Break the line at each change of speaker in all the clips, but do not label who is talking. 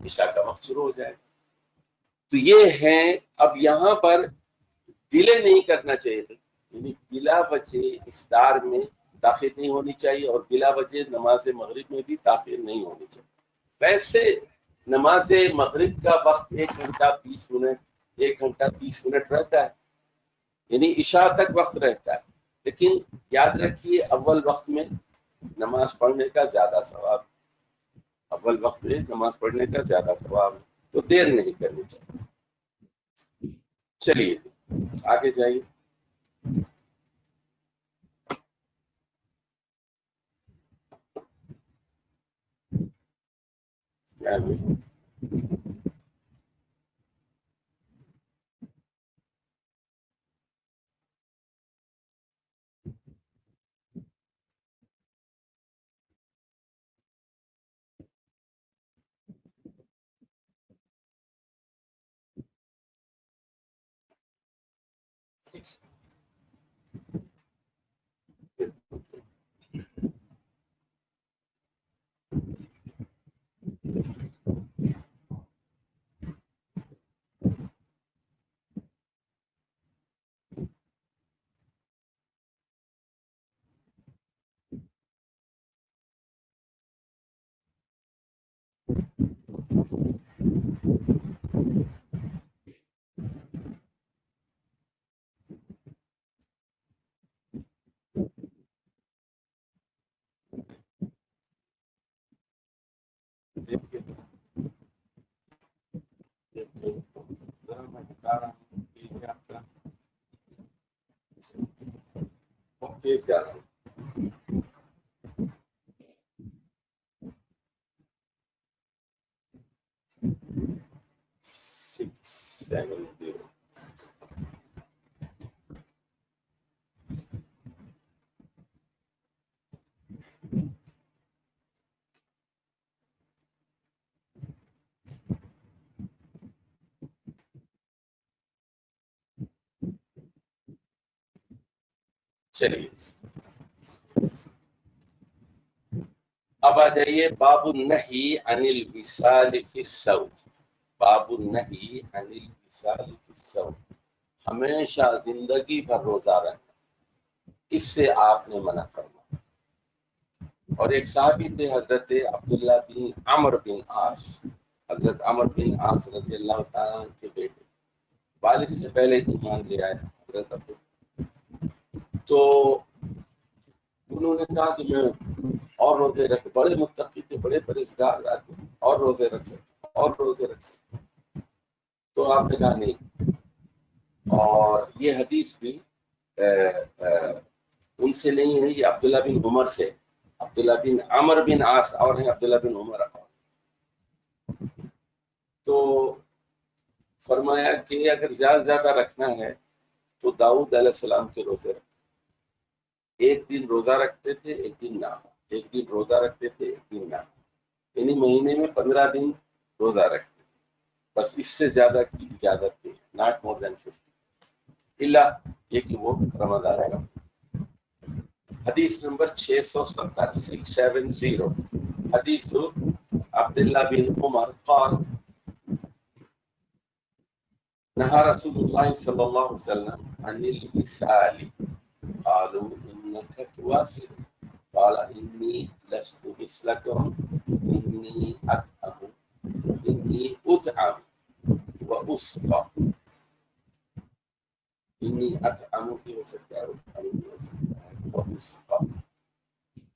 عشاء کا وقت شروع ہو جائے گا. تو یہ ہیں. اب یہاں پر ڈیلے نہیں کرنا چاہیے، یعنی بلا وجہ افطار میں تاخیر نہیں ہونی چاہیے اور بلا وجہ نماز مغرب میں بھی تاخیر نہیں ہونی چاہیے. ویسے نماز مغرب کا وقت 1 گھنٹہ 20 منٹ 1 گھنٹہ 30 منٹ رہتا ہے، یعنی عشاء تک وقت رہتا ہے. لیکن یاد رکھیے اول وقت میں نماز پڑھنے کا زیادہ ثواب، اول وقت میں نماز پڑھنے کا زیادہ ثواب ہے، تو دیر نہیں کرنی چاہیے. چلیے آگے جائیے. بہت تیز جا رہا ہوں. 670. چلیے اب آ جائیے باب النہی عن الوصال فی الصوم. باب النہی عن الوصال فی الصوم، ہمیشہ زندگی بھر روزہ رہنا، اس سے آپ نے منع فرمایا. اور ایک صحابی تھے حضرت عبداللہ بن عمرو بن عاص، حضرت عمرو بن عاص رضی اللہ تعالیٰ عنہ کے بیٹے، والد سے پہلے ایمان لے آئے حضرت ابو. تو انہوں نے کہا کہ میں اور روزے رکھ، بڑے متقی تھے، بڑے پرہیزگار آدمی، اور روزے رکھ سکتے اور روزے رکھ سکتے. تو آپ نے کہا نہیں. اور یہ حدیث بھی ان سے نہیں ہے، یہ عبداللہ بن عمر سے، عبداللہ بن عمرو بن عاص اور ہیں عبداللہ بن عمر. تو فرمایا کہ اگر زیادہ زیادہ رکھنا ہے تو داؤد علیہ السلام کے روزے رکھ، ایک دن روزہ رکھتے تھے ایک دن نہ، ایک دن روزہ رکھتے تھے ایک دن نہ، یعنی مہینے میں 15 دن روزہ رکھتے تھے. بس اس سے زیادہ کی اجازت تھی، ناٹ مور دین 50، اللہ یہ کہ وہ رمضان کا. حدیث نمبر 670 670 حدیث عبداللہ بن عمر قال نہى رسول الله صلى الله عليه وسلم عن الوصال قالوا انك تواصل قال اني لست مثلكم اني اطعم واسقى اني اطعم کی ہو سکتا ہے واسقى.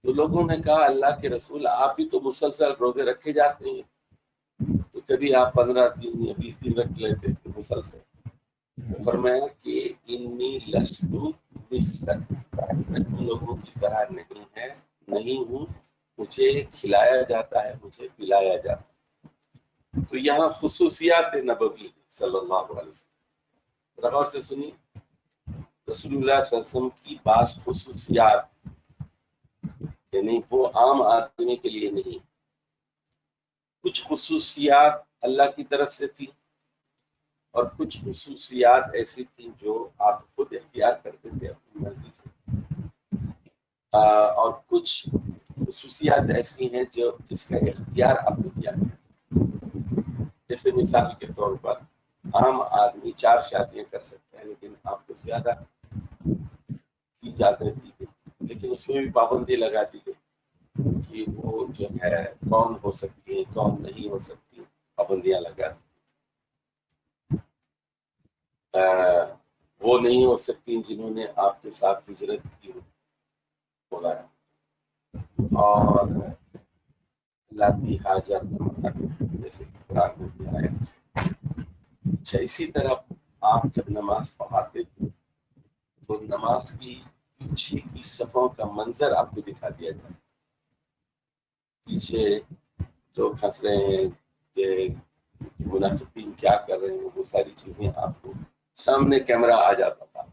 تو لوگوں نے کہا اللہ کے رسول آپ بھی تو مسلسل روزے رکھے جاتے ہیں، تو کبھی آپ 15 دن یا 20 دن رکھ لیتے تھے مسلسل. فرمایا کہ انی لست مثلک، میں تم لوگوں کی طرح نہیں ہوں، مجھے کھلایا جاتا ہے مجھے پلایا جاتا ہے. تو یہاں خصوصیات نبوی صلی اللہ علیہ وسلم، غور سے سنی، رسول اللہ صلی اللہ علیہ وسلم کی بعض خصوصیات، یعنی وہ عام آدمی کے لیے نہیں، کچھ خصوصیات اللہ کی طرف سے تھی اور کچھ خصوصیات ایسی تھیں جو آپ خود اختیار کرتے تھے اپنی مرضی سے، اور کچھ خصوصیات ایسی ہیں جو جس کا اختیار آپ کو کیا گیا. جیسے مثال کے طور پر عام آدمی 4 شادیاں کر سکتے ہیں، لیکن آپ کو زیادہ کی اجازت دی گئی، لیکن اس میں بھی پابندی لگا دی گئی کہ وہ جو ہے کون ہو سکتی ہے کون نہیں ہو سکتی، پابندیاں لگا دی۔ وہ نہیں ہو سکتی جنہوں نے آپ کے ساتھ ہجرت کی بولا ہے، اور لاتی حاجر جیسے کہ قرآن میں بھی آیا ہے۔ اچھا، اسی طرح آپ جب نماز پڑھاتے تھے تو نماز کی پیچھے کی صفوں کا منظر آپ کو دکھا دیا جاتا، پیچھے لوگ ہنس رہے ہیں کہ منافقین کیا کر رہے ہیں، وہ ساری چیزیں آپ کو سامنے کیمرہ آ جاتا تھا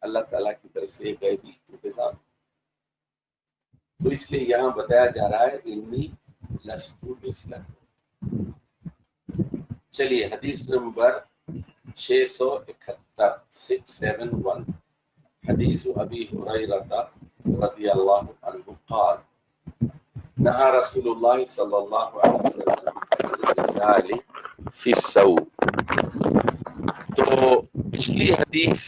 اللہ تعالیٰ کی طرف سے غیبی انتظام۔ تو اس لیے یہاں بتایا جا رہا ہے انی لست مثلکم۔ چلیے حدیث نمبر 671 671 حدیث ابی ہریرہ رضی اللہ عنہ قال نہا رسول اللہ صلی اللہ علیہ وسلم عن الوصال فی الصوم۔ تو پچھلی حدیث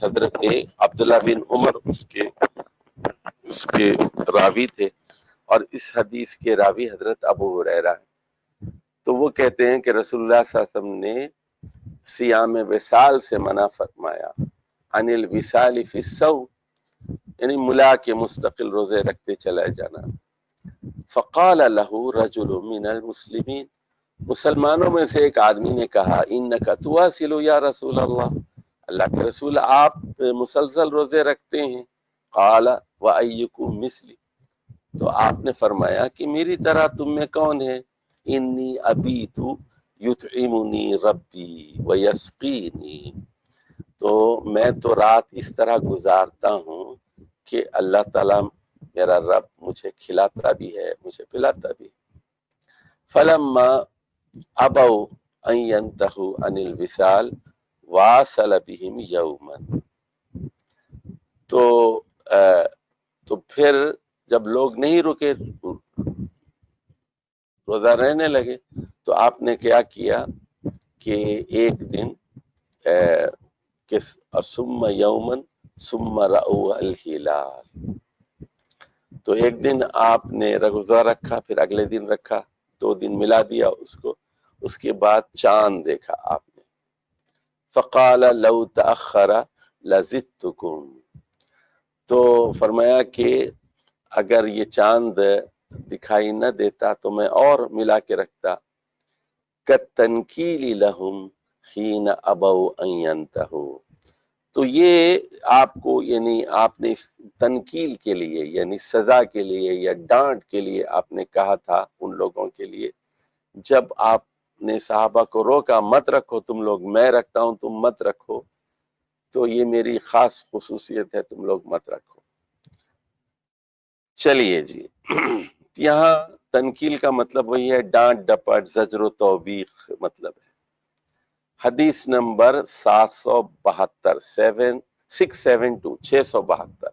حضرت عبداللہ بن عمر اس کے راوی تھے، اور اس حدیث کے راوی حضرت ابو ہریرہ ہیں۔ تو وہ کہتے ہیں کہ رسول اللہ صلی اللہ علیہ وسلم نے صیام وصال سے منع فرمایا، عن الوصال فی الصوم، یعنی ملا کے مستقل روزے رکھتے چلا جانا۔ فقال له رجل من المسلمین، مسلمانوں میں سے ایک آدمی نے کہا انک تواصل یا رسول اللہ، اللہ کے رسول آپ مسلسل روزے رکھتے ہیں۔ قال وایکم مثلی، تو آپ نے فرمایا کہ میری طرح تم میں کون ہے؟ انی ابیت یطعمنی ربی ویسقینی، تو میں تو رات اس طرح گزارتا ہوں کہ اللہ تعالیٰ میرا رب مجھے کھلاتا بھی ہے مجھے پلاتا بھی۔ فلما ابوا ان ينتهوا عن الوصال واصل بهم یوما، تو پھر جب لوگ نہیں رکے روزہ رہنے لگے تو آپ نے کیا کیا کہ ایک دن ثم یوما ثم رأوا الہلال، تو ایک دن آپ نے روزہ رکھا پھر اگلے دن رکھا، 2 دن ملا دیا اس کو، اس کے بعد چاند دیکھا آپ نے۔ فقال لو تأخر لزدتکم، تو فرمایا کہ اگر یہ چاند دکھائی نہ دیتا تو میں اور ملا کے رکھتا۔ کالتنکیل لہم حین ابوا ان ینتہوا، تو یہ آپ کو یعنی آپ نے اس تنکیل کے لیے یعنی سزا کے لیے یا ڈانٹ کے لیے آپ نے کہا تھا ان لوگوں کے لیے جب آپ نے صحابہ کو روکا مت رکھو تم لوگ، میں رکھتا ہوں تم مت رکھو، تو یہ میری خاص خصوصیت ہے تم لوگ مت رکھو۔ چلیے جی، یہاں تنکیل کا مطلب وہی ہے ڈانٹ ڈپٹ زجر و توبیخ مطلب ہے۔ حدیث نمبر 772 672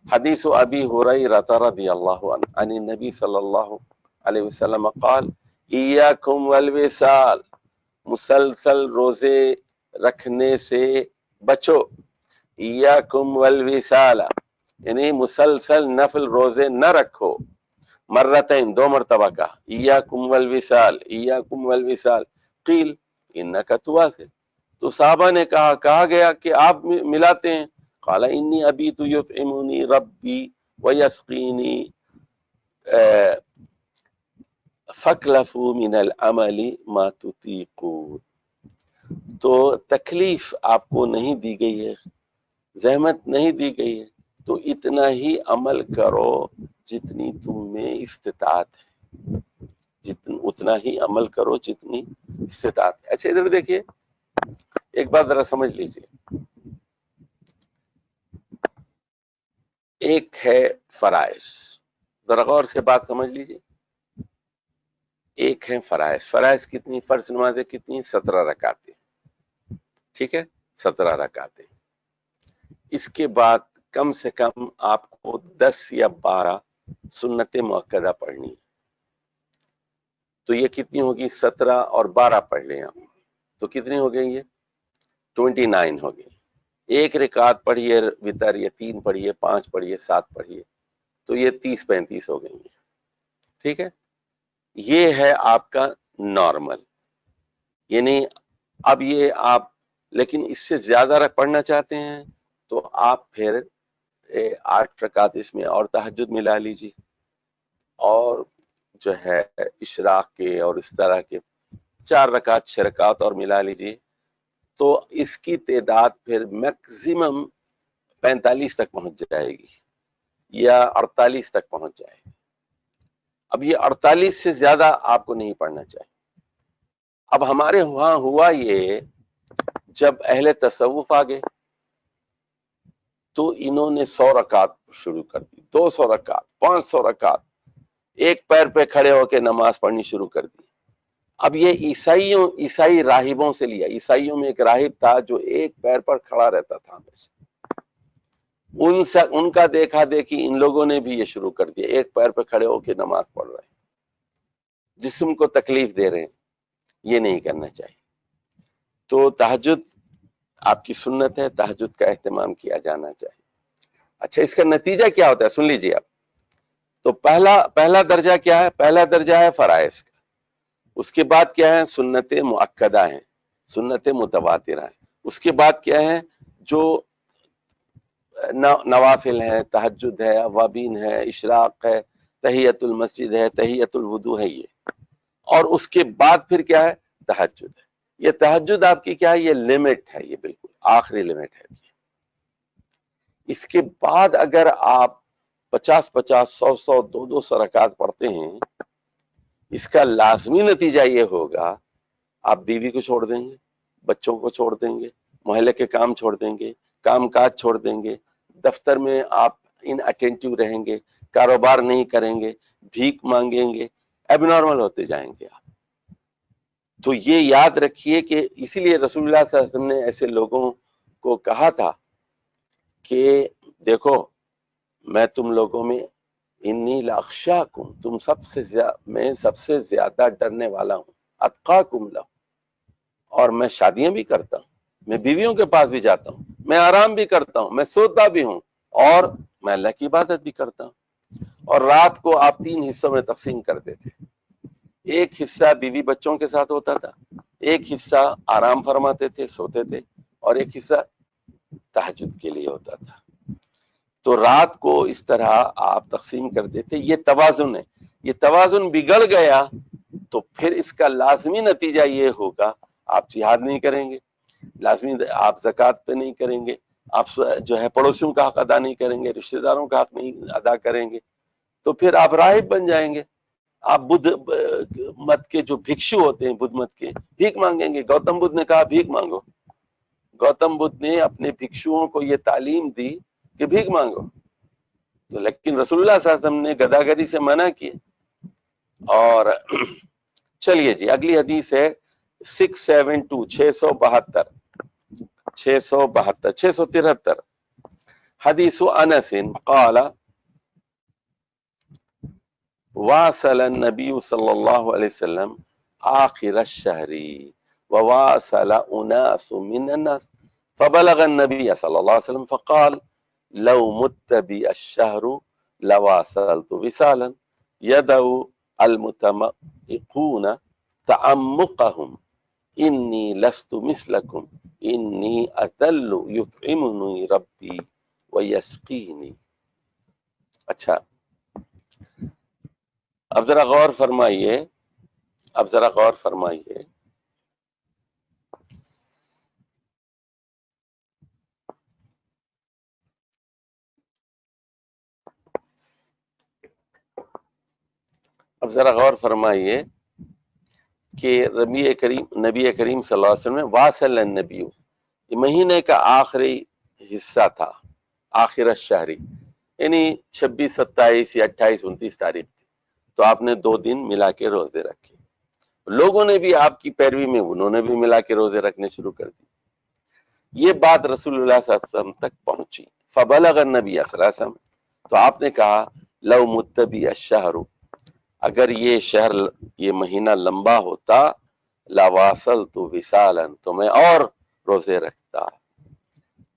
حدیث ابی ہریرہ رضی اللہ عنہ عن النبی صلی اللہ علیہ وسلم قال ایاکم والوصال، مسلسل روزے رکھنے سے بچو۔ ایاکم والوصال یعنی مسلسل نفل روزے نہ رکھو، مرتين 2 مرتبہ کہا ایاکم والوصال ایاکم والوصال، قیل انک تواصل، تو صحابہ نے کہا گیا کہ آپ ملاتے ہیں۔ قال انی ابیت یطعمنی ربی ویسقینی فاکلفوا من العمل ما تطیقون، تو تکلیف آپ کو نہیں دی گئی ہے، زحمت نہیں دی گئی ہے، تو اتنا ہی عمل کرو جتنی تم میں استطاعت ہے، اتنا ہی عمل کرو جتنی استطاعت ہے۔ اچھا ادھر دیکھیے ایک بات ذرا سمجھ لیجئے، ایک ہے فرائض، ذرا غور سے بات سمجھ لیجئے، ایک ہے فرائض۔ فرائض کتنی؟ فرض نمازیں کتنی؟ 17 رکعتیں، ٹھیک ہے، 17 رکعتیں۔ اس کے بعد کم سے کم آپ کو 10 یا 12 سنت مؤکدہ پڑھنی ہے،
تو یہ کتنی ہوگی؟ 17 اور 12 پڑھ لیں آپ، تو کتنی ہو گئی؟ یہ 29 ہو گئی. ایک رکعت پڑھیے وتر، یہ 3 پڑھیے، 5 پڑھیے، 7 پڑھیے، تو یہ 30-35 ہو گئی. ٹھیک ہے، یہ ہے آپ کا نارمل. یعنی اب یہ آپ لیکن اس سے زیادہ پڑھنا چاہتے ہیں تو آپ پھر 8 رکعت اس میں اور تہجد ملا لیجیے، اور جو ہے اشراق کے اور اس طرح کے 4 رکعت 6 رکعت اور ملا لیجیے، تو اس کی تعداد پھر میکسیمم 45 تک پہنچ جائے گی یا 48 تک پہنچ جائے گی. اب یہ 48 سے زیادہ آپ کو نہیں پڑھنا چاہیے. اب ہمارے وہاں ہوا یہ، جب اہل تصوف آگے تو انہوں نے 100 رکعت شروع کر دی، 200 رکعت، 500 رکعت، ایک پیر پہ کھڑے ہو کے نماز پڑھنی شروع کر دی. اب یہ عیسائی راہبوں سے لیا. عیسائیوں میں ایک راہب تھا جو ایک پیر پر کھڑا رہتا تھا ہمیشہ. ان کا دیکھا دیکھی ان لوگوں نے بھی یہ شروع کر دیا، ایک پیر پہ کھڑے ہو کے نماز پڑھ رہے ہیں، جسم کو تکلیف دے رہے ہیں. یہ نہیں کرنا چاہیے. تو تہجد آپ کی سنت ہے، تہجد کا اہتمام کیا جانا چاہیے. اچھا، اس کا نتیجہ کیا ہوتا ہے سن لیجیے آپ. تو پہلا درجہ کیا ہے؟ پہلا درجہ ہے فرائض کا. اس کے بعد کیا ہے؟ سنت مؤکدہ ہیں، سنت متواترہ ہیں. اس کے بعد کیا ہے؟ جو نوافل ہیں، تہجد ہے، اوابین ہے، اشراق ہے، تحیت المسجد ہے، تحیت الوضو ہے یہ. اور اس کے بعد پھر کیا ہے؟ تہجد ہے. یہ تہجد آپ کی کیا ہے؟ یہ لمٹ ہے، یہ بالکل آخری لمٹ ہے. اس کے بعد اگر آپ 50-50، 100-100، 200 رکعت پڑھتے ہیں، اس کا لازمی نتیجہ یہ ہوگا آپ بیوی کو چھوڑ دیں گے، بچوں کو چھوڑ دیں گے، محلے کے کام چھوڑ دیں گے، کام کاج چھوڑ دیں گے، دفتر میں آپ ان اٹینٹیو رہیں گے، کاروبار نہیں کریں گے، بھیک مانگیں گے، اب نارمل ہوتے جائیں گے آپ. تو یہ یاد رکھیے کہ اسی لیے رسول اللہ صلی اللہ علیہ وسلم نے ایسے لوگوں کو کہا تھا کہ دیکھو میں تم لوگوں میں انی لاخشاکم، میں سب سے زیادہ ڈرنے والا ہوں، اتقاکم لہ، اور میں شادیاں بھی کرتا ہوں، میں بیویوں کے پاس بھی جاتا ہوں، میں آرام بھی کرتا ہوں، میں سوتا بھی ہوں، اور میں اللہ کی عبادت بھی کرتا ہوں. اور رات کو آپ 3 حصوں میں تقسیم کر دیتے. ایک حصہ بیوی بچوں کے ساتھ ہوتا تھا، ایک حصہ آرام فرماتے تھے، سوتے تھے، اور ایک حصہ تہجد کے لیے ہوتا تھا. تو رات کو اس طرح آپ تقسیم کر دیتے. یہ توازن ہے. یہ توازن بگڑ گیا تو پھر اس کا لازمی نتیجہ یہ ہوگا آپ جہاد نہیں کریں گے، لازمی آپ زکوٰۃ پہ نہیں کریں گے، آپ جو ہے پڑوسیوں کا حق ادا نہیں کریں گے، رشتہ داروں کا حق نہیں ادا کریں گے، تو پھر آپ راہب بن جائیں گے. آپ بدھ مت کے جو بھکشو ہوتے ہیں، بدھ مت کے، بھیک مانگیں گے. گوتم بدھ نے کہا بھیک مانگو. گوتم بدھ نے اپنے بھکشوؤں کو یہ تعلیم دی کہ بھیک مانگو. تو لیکن رسول اللہ صلی اللہ علیہ وسلم نے گداگری سے منع کیے. اور چلیے جی، اگلی حدیث ہے 672، 673. حدیث انس قال واصل النبی صلی اللہ علیہ وسلم آخر الشہر وواصل اناس من الناس فبلغ النبی صلی اللہ علیہ وسلم فقال لو مت بی الشہر لواصلت وصالا يدعو المتمئقون تعمقهم انی لست مثلکم انی اذل یطعمنی ربی ویسقینی. اچھا، اب ذرا غور فرمائیے، کہ نبی کریم صلی اللہ علیہ وسلم واصل النبی، یہ مہینے کا آخری حصہ تھا، آخر الشہری، یعنی 26، 27 یا 28، 29 تاریخ تھی. تو آپ نے 2 دن ملا کے روزے رکھے. لوگوں نے بھی آپ کی پیروی میں انہوں نے بھی ملا کے روزے رکھنے شروع کر دی. یہ بات رسول اللہ صلی اللہ علیہ وسلم تک پہنچی. فبلغ النبی صلی اللہ علیہ وسلم، تو آپ نے کہا لو مت بی الشہر، اگر یہ شہر یہ مہینہ لمبا ہوتا لواصلت وصالا تو میں اور روزے رکھتا.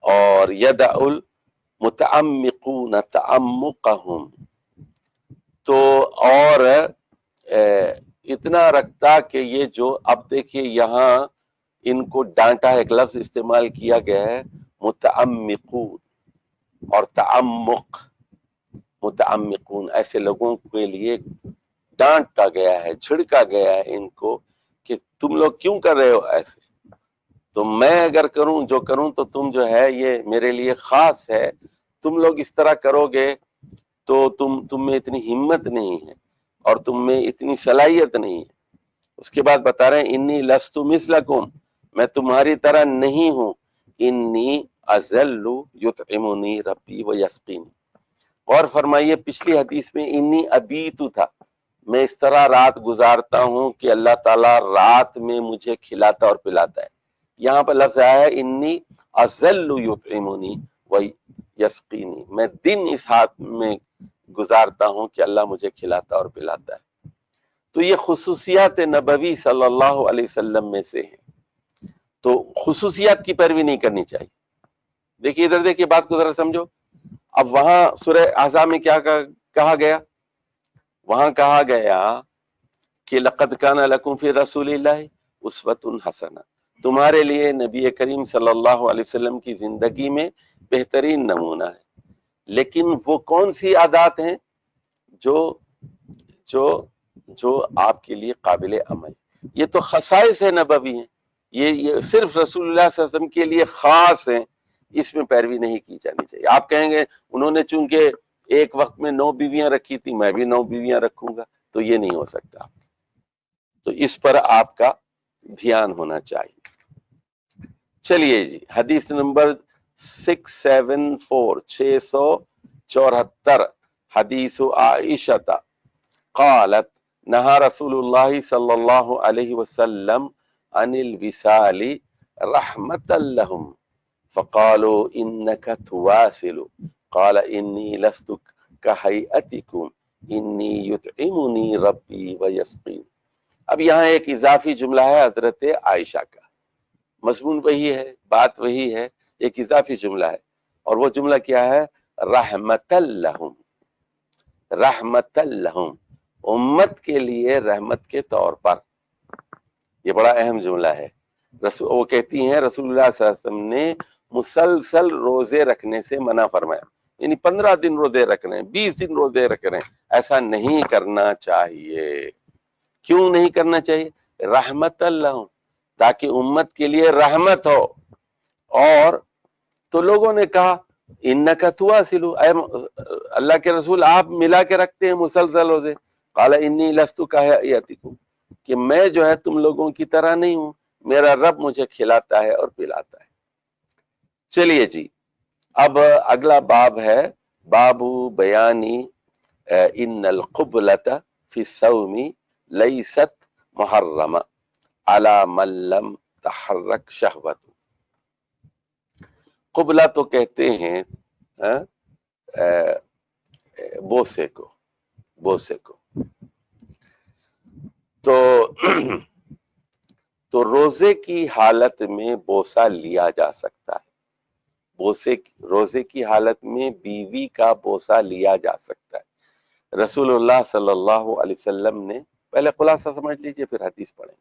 اور یدع المتعمقون تعمقهم تو اور اتنا رکھتا کہ یہ جو اب دیکھیے یہاں ان کو ڈانٹا ہے، ایک لفظ استعمال کیا گیا ہے متعمقون اور تعمق. متعمقون ایسے لوگوں کے لیے ڈانٹا گیا ہے، چھڑکا گیا ہے ان کو کہ تم لوگ کیوں کر رہے ہو ایسے. تو میں اگر کروں جو کروں تو تم جو ہے یہ میرے لیے خاص ہے، تم لوگ اس طرح کرو گے تو تم میں اتنی ہمت نہیں ہے اور تم میں اتنی صلاحیت نہیں ہے. اس کے بعد بتا رہے ہیں انی لست مثلکم میں تمہاری طرح نہیں ہوں، انی اذل یطعمنی ربی ویسقینی. اور فرمائیے پچھلی حدیث میں انی ابیت تھا، میں اس طرح رات گزارتا ہوں کہ اللہ تعالیٰ رات میں مجھے کھلاتا اور پلاتا ہے. یہاں پر لفظ آیا ہے انی اذل یطعمنی ویسقینی، میں دن اس ہاتھ میں گزارتا ہوں کہ اللہ مجھے کھلاتا اور پلاتا ہے. تو یہ خصوصیات نبوی صلی اللہ علیہ وسلم میں سے ہیں. تو خصوصیات کی پیروی نہیں کرنی چاہیے. دیکھیے ادھر دیکھیے بات کو ذرا سمجھو. اب وہاں سورہ احزاب میں کیا کہا گیا؟ وہاں کہا گیا کہ لقد کان لکم فی رسول اللہ اسوۃ حسنہ، تمہارے لیے نبی کریم صلی اللہ علیہ وسلم کی زندگی میں بہترین نمونہ ہے. لیکن وہ کون سی عادات ہیں جو جو جو آپ کے لیے قابل عمل؟ یہ تو خصائص نبوی ہیں، یہ صرف رسول اللہ صلی اللہ علیہ وسلم کے لیے خاص ہیں، اس میں پیروی نہیں کی جانی چاہیے. آپ کہیں گے انہوں نے چونکہ ایک وقت میں 9 بیویاں رکھی تھی میں بھی 9 بیویاں رکھوں گا، تو یہ نہیں ہو سکتا. تو اس پر آپ کا دھیان ہونا چاہیے. چلیے جی حدیث نمبر 674 حدیث عائشہ قالت نہا رسول اللہ صلی اللہ علیہ وسلم عن الوصال رحمۃ لهم فقالوا انك تواصل قال انی لست كهيئتكم انی یطعمنی ربی ویسقین. اب یہاں ایک اضافی جملہ ہے حضرت عائشہ کا، مضمون وہی ہے، بات وہی ہے، ایک اضافی جملہ ہے. اور وہ جملہ کیا ہے؟ رحمت لہم. رحمت لہم امت کے لیے رحمت کے طور پر. یہ بڑا اہم جملہ ہے. وہ کہتی ہیں رسول اللہ صلی اللہ علیہ وسلم نے مسلسل روزے رکھنے سے منع فرمایا، یعنی 15 دن روزے رکھ رہے ہیں، 20 دن روزے رکھ رہے ہیں، ایسا نہیں کرنا چاہیے. کیوں نہیں کرنا چاہیے؟ رحمت اللہ، تاکہ امت کے لیے رحمت ہو. اور تو لوگوں نے کہا انکا تواصل، اے اللہ کے رسول آپ ملا کے رکھتے ہیں مسلسل روزے. قال انی لست کہیئتکم، کہ میں جو ہے تم لوگوں کی طرح نہیں ہوں، میرا رب مجھے کھلاتا ہے اور پلاتا ہے. چلیے جی اب اگلا باب ہے باب بیانی ان القبلۃ فی الصوم لیست محرمہ علی من لم تحرک شہوت. قبلہ تو کہتے ہیں بوسے کو، بوسے کو. تو روزے کی حالت میں بوسہ لیا جا سکتا ہے. روزے کی حالت میں بیوی کا بوسہ لیا جا سکتا ہے. رسول اللہ صلی اللہ علیہ وسلم نے، پہلے خلاصہ سمجھ لیجئے پھر حدیث پڑھیں،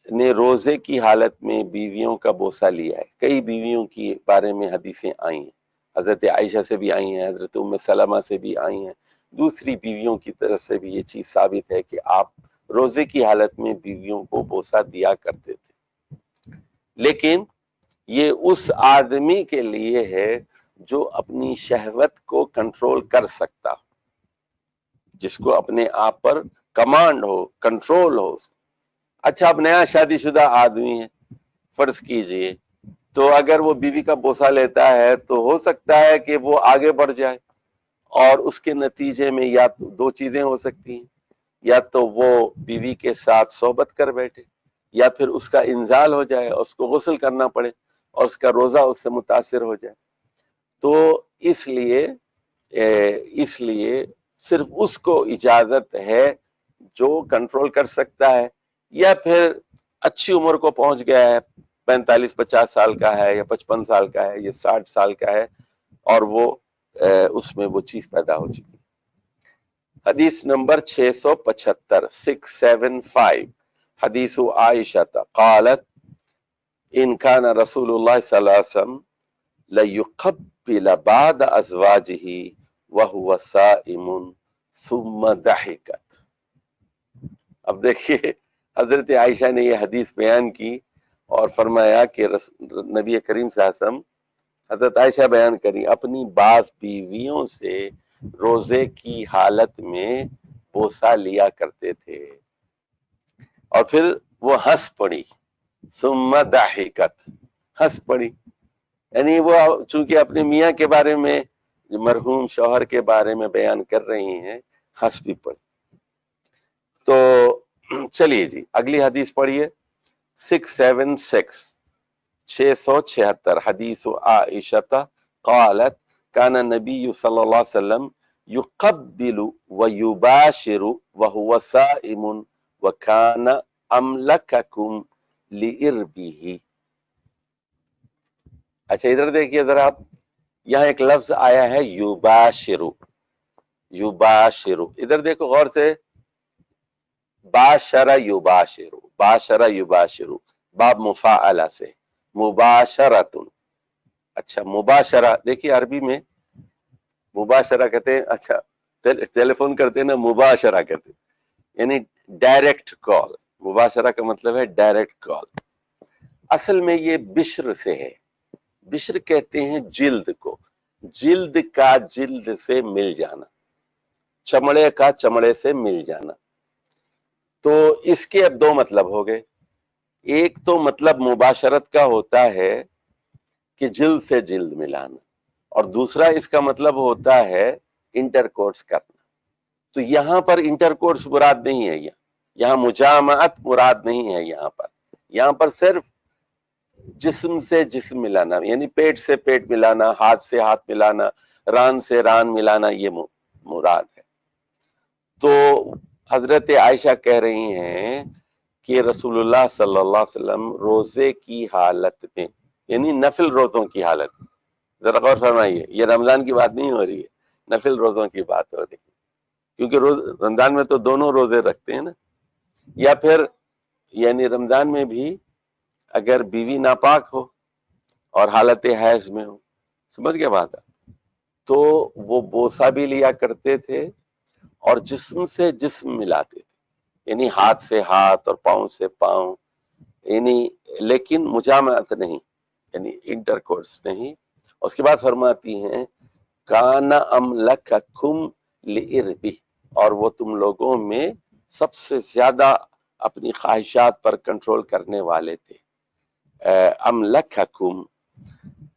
نے روزے کی حالت میں بیویوں کا بوسہ لیا ہے. کئی بیویوں کی بارے میں حدیثیں آئی ہیں، حضرت عائشہ سے بھی آئی ہیں، حضرت ام سلمہ سے بھی آئی ہیں، دوسری بیویوں کی طرف سے بھی یہ چیز ثابت ہے کہ آپ روزے کی حالت میں بیویوں کو بوسہ دیا کرتے تھے. لیکن یہ اس آدمی کے لیے ہے جو اپنی شہوت کو کنٹرول کر سکتا ہو، جس کو اپنے آپ پر کمانڈ ہو، کنٹرول ہو. اچھا اب نیا شادی شدہ آدمی ہے فرض کیجئے، تو اگر وہ بیوی کا بوسہ لیتا ہے تو ہو سکتا ہے کہ وہ آگے بڑھ جائے، اور اس کے نتیجے میں یا تو 2 چیزیں ہو سکتی ہیں، یا تو وہ بیوی کے ساتھ صحبت کر بیٹھے، یا پھر اس کا انزال ہو جائے اور اس کو غسل کرنا پڑے اور اس کا روزہ اس سے متاثر ہو جائے. تو اس لیے صرف اس کو اجازت ہے جو کنٹرول کر سکتا ہے، یا پھر اچھی عمر کو پہنچ گیا ہے، 45-50 سال کا ہے یا 55 سال کا ہے یا 60 سال کا ہے، اور وہ اس میں وہ چیز پیدا ہو چکی۔ حدیث نمبر 675 675 حدیث عائشہ قالت ان کان رسول اللہ صلی اللہ علیہ وسلم لیقبل بعد ازواجہ وہو صائم ثم ضحکت۔ اب دیکھیے حضرت عائشہ نے یہ حدیث بیان کی اور فرمایا کہ نبی کریم صلی اللہ علیہ وسلم، حضرت عائشہ بیان کری، اپنی بعض بیویوں سے روزے کی حالت میں بوسہ لیا کرتے تھے، اور پھر وہ ہنس پڑی، ثم ضحکت، ہنس پڑی، یعنی وہ چونکہ اپنے میاں کے بارے میں، مرحوم شوہر کے بارے میں بیان کر رہی ہیں، ہنس بھی پڑی۔ تو چلیے جی اگلی حدیث پڑھیے 676 676 حدیث عائشہ قالت کان نبی صلی اللہ علیہ وسلم یقبل ویباشر وهو صائم وکان املککم لعربہ۔ اچھا ادھر دیکھیے ذرا آپ، یہاں ایک لفظ آیا ہے یباشر، یباشر، ادھر دیکھو غور سے، باشر یباشر، باشر یباشر، باب مفاعلہ سے، مباشرۃ۔ اچھا مباشرہ، دیکھیے عربی میں مباشرہ کہتے ہیں، اچھا ٹیلی فون کرتے ہیں نا، مباشرہ کہتے ہیں، یعنی ڈائریکٹ کال۔ مباشرہ کا مطلب ہے ڈائریکٹ کال۔ اصل میں یہ بشر سے ہے، بشر کہتے ہیں جلد کو، جلد کا جلد سے مل جانا، چمڑے کا چمڑے سے مل جانا۔ تو اس کے اب دو مطلب ہو گئے، ایک تو مطلب مباشرت کا ہوتا ہے کہ جلد سے جلد ملانا، اور دوسرا اس کا مطلب ہوتا ہے انٹر کورس کرنا۔ تو یہاں پر انٹر کورس مراد نہیں ہے، یہاں مجامعت مراد نہیں ہے، یہاں پر صرف جسم سے جسم ملانا، یعنی پیٹ سے پیٹ ملانا، ہاتھ سے ہاتھ ملانا، ران سے ران ملانا، یہ مراد ہے۔ تو حضرت عائشہ کہہ رہی ہیں کہ رسول اللہ صلی اللہ علیہ وسلم روزے کی حالت میں، یعنی نفل روزوں کی حالت، ذرا غور فرمائیے، یہ رمضان کی بات نہیں ہو رہی ہے، نفل روزوں کی بات ہو رہی ہے، کیونکہ رمضان میں تو دونوں روزے رکھتے ہیں نا، یا پھر یعنی رمضان میں بھی اگر بیوی ناپاک ہو اور حالت حیض میں ہو، سمجھ گئے بات ہے، تو وہ بوسہ بھی لیا کرتے تھے اور جسم سے جسم ملاتے تھے، یعنی ہاتھ سے ہاتھ اور پاؤں سے پاؤں، یعنی لیکن مجامعت نہیں، یعنی انٹر کورس نہیں۔ اس کے بعد فرماتی ہیں کان املککم لعربہ، اور وہ تم لوگوں میں سب سے زیادہ اپنی خواہشات پر کنٹرول کرنے والے تھے۔ املککم،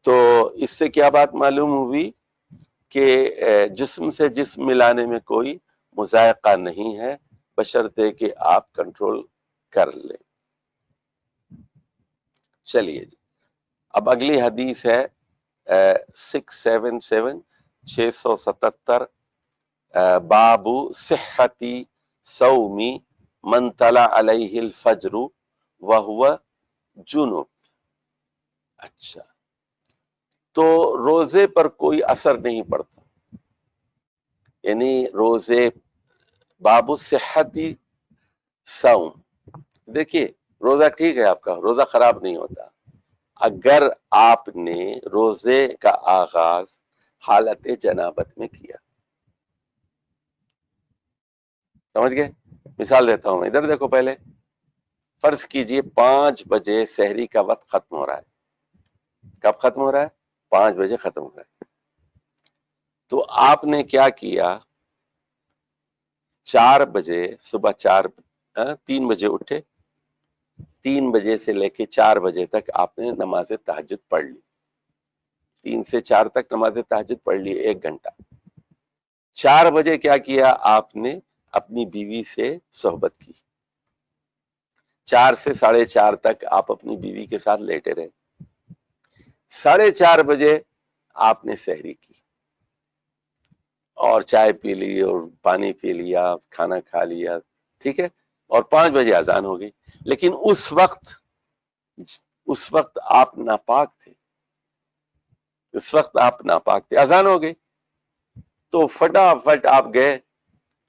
تو اس سے کیا بات معلوم ہوئی کہ جسم سے جسم ملانے میں کوئی مذائقہ نہیں ہے، بشرطے کہ آپ کنٹرول کر لیں۔ چلیے جی اب اگلی حدیث ہے 677 677 باب صحت صوم من طلع علیہ الفجر وہو جنب۔ اچھا تو روزے پر کوئی اثر نہیں پڑتا، یعنی روزے، باب صحتی صوم، دیکھیے روزہ ٹھیک ہے، آپ کا روزہ خراب نہیں ہوتا اگر آپ نے روزے کا آغاز حالت جنابت میں کیا۔ سمجھ گئے؟ مثال دیتا ہوں، ادھر دیکھو، پہلے فرض کیجئے 5 بجے سحری کا وقت ختم ہو رہا ہے۔ کب ختم ہو رہا ہے؟ 5 بجے ختم ہو رہا ہے۔ تو آپ نے کیا کیا، 4 بجے صبح 3 بجے اٹھے، 3 بجے سے لے کے 4 بجے تک آپ نے نماز تہجد پڑھ لی، 3 سے 4 تک نماز تہجد پڑھ لی، 1 گھنٹہ۔ 4 بجے کیا کیا، آپ نے اپنی بیوی سے صحبت کی، 4 سے 4:30 تک آپ اپنی بیوی کے ساتھ لیٹے رہے، 4:30 بجے آپ نے سحری کی، اور چائے پی لی اور پانی پی لیا، کھانا کھا لیا، ٹھیک ہے، اور 5 بجے اذان ہو گئی، لیکن اس وقت آپ ناپاک تھے، اس وقت آپ ناپاک تھے، اذان ہو گئی تو فٹافٹ آپ گئے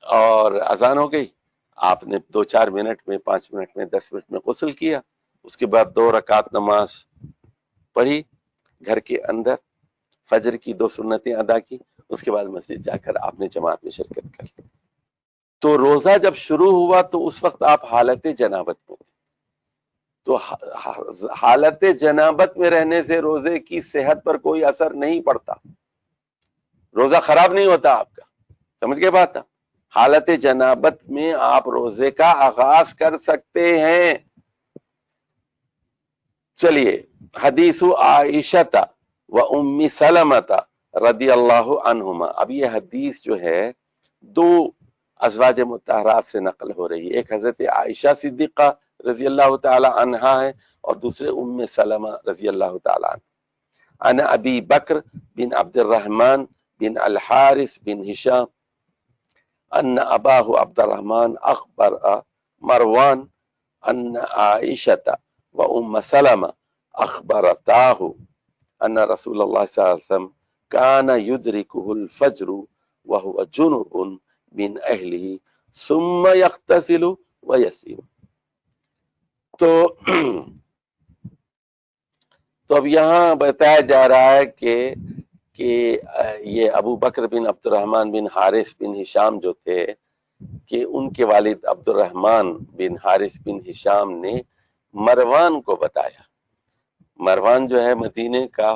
اور اذان ہو گئی، آپ نے 2-4 منٹ میں، 5 منٹ میں، 10 منٹ میں غسل کیا، اس کے بعد 2 رکعت نماز پڑھی گھر کے اندر، فجر کی 2 سنتیں ادا کی، اس کے بعد مسجد جا کر آپ نے جماعت میں شرکت کر لی۔ تو روزہ جب شروع ہوا تو اس وقت آپ حالت جنابت میں تھے، تو حالت جنابت میں رہنے سے روزے کی صحت پر کوئی اثر نہیں پڑتا، روزہ خراب نہیں ہوتا آپ کا، سمجھ گئے بات؟ حالت جنابت میں آپ روزے کا آغاز کر سکتے ہیں۔ چلیے، حدیث عائشہ و ام سلمہ رضی اللہ عنہما، اب یہ حدیث جو ہے 2 ازواج مطہرات سے نقل ہو رہی ہے، ایک حضرت عائشہ صدیقہ رضی اللہ تعالی عنہا ہے اور دوسرے ام سلمہ رضی اللہ تعالی عنہ۔ عن ابی بکر بن عبد الرحمن بن الحارث بن ہشام ان اباہ عبد الرحمن اخبر مروان ان عائشہ و ام سلمہ اخبرتاه ان رسول اللہ صلی اللہ علیہ وسلم كان يدركه الفجر وهو جنب من اہلہ ثم يغتسل ويصوم۔ تو اب یہاں بتایا جا رہا ہے کہ یہ ابو بکر بن عبد الرحمن بن حارث بن ہشام جو تھے، کہ ان کے والد عبد الرحمن بن حارث بن ہشام نے مروان کو بتایا، مروان جو ہے مدینے کا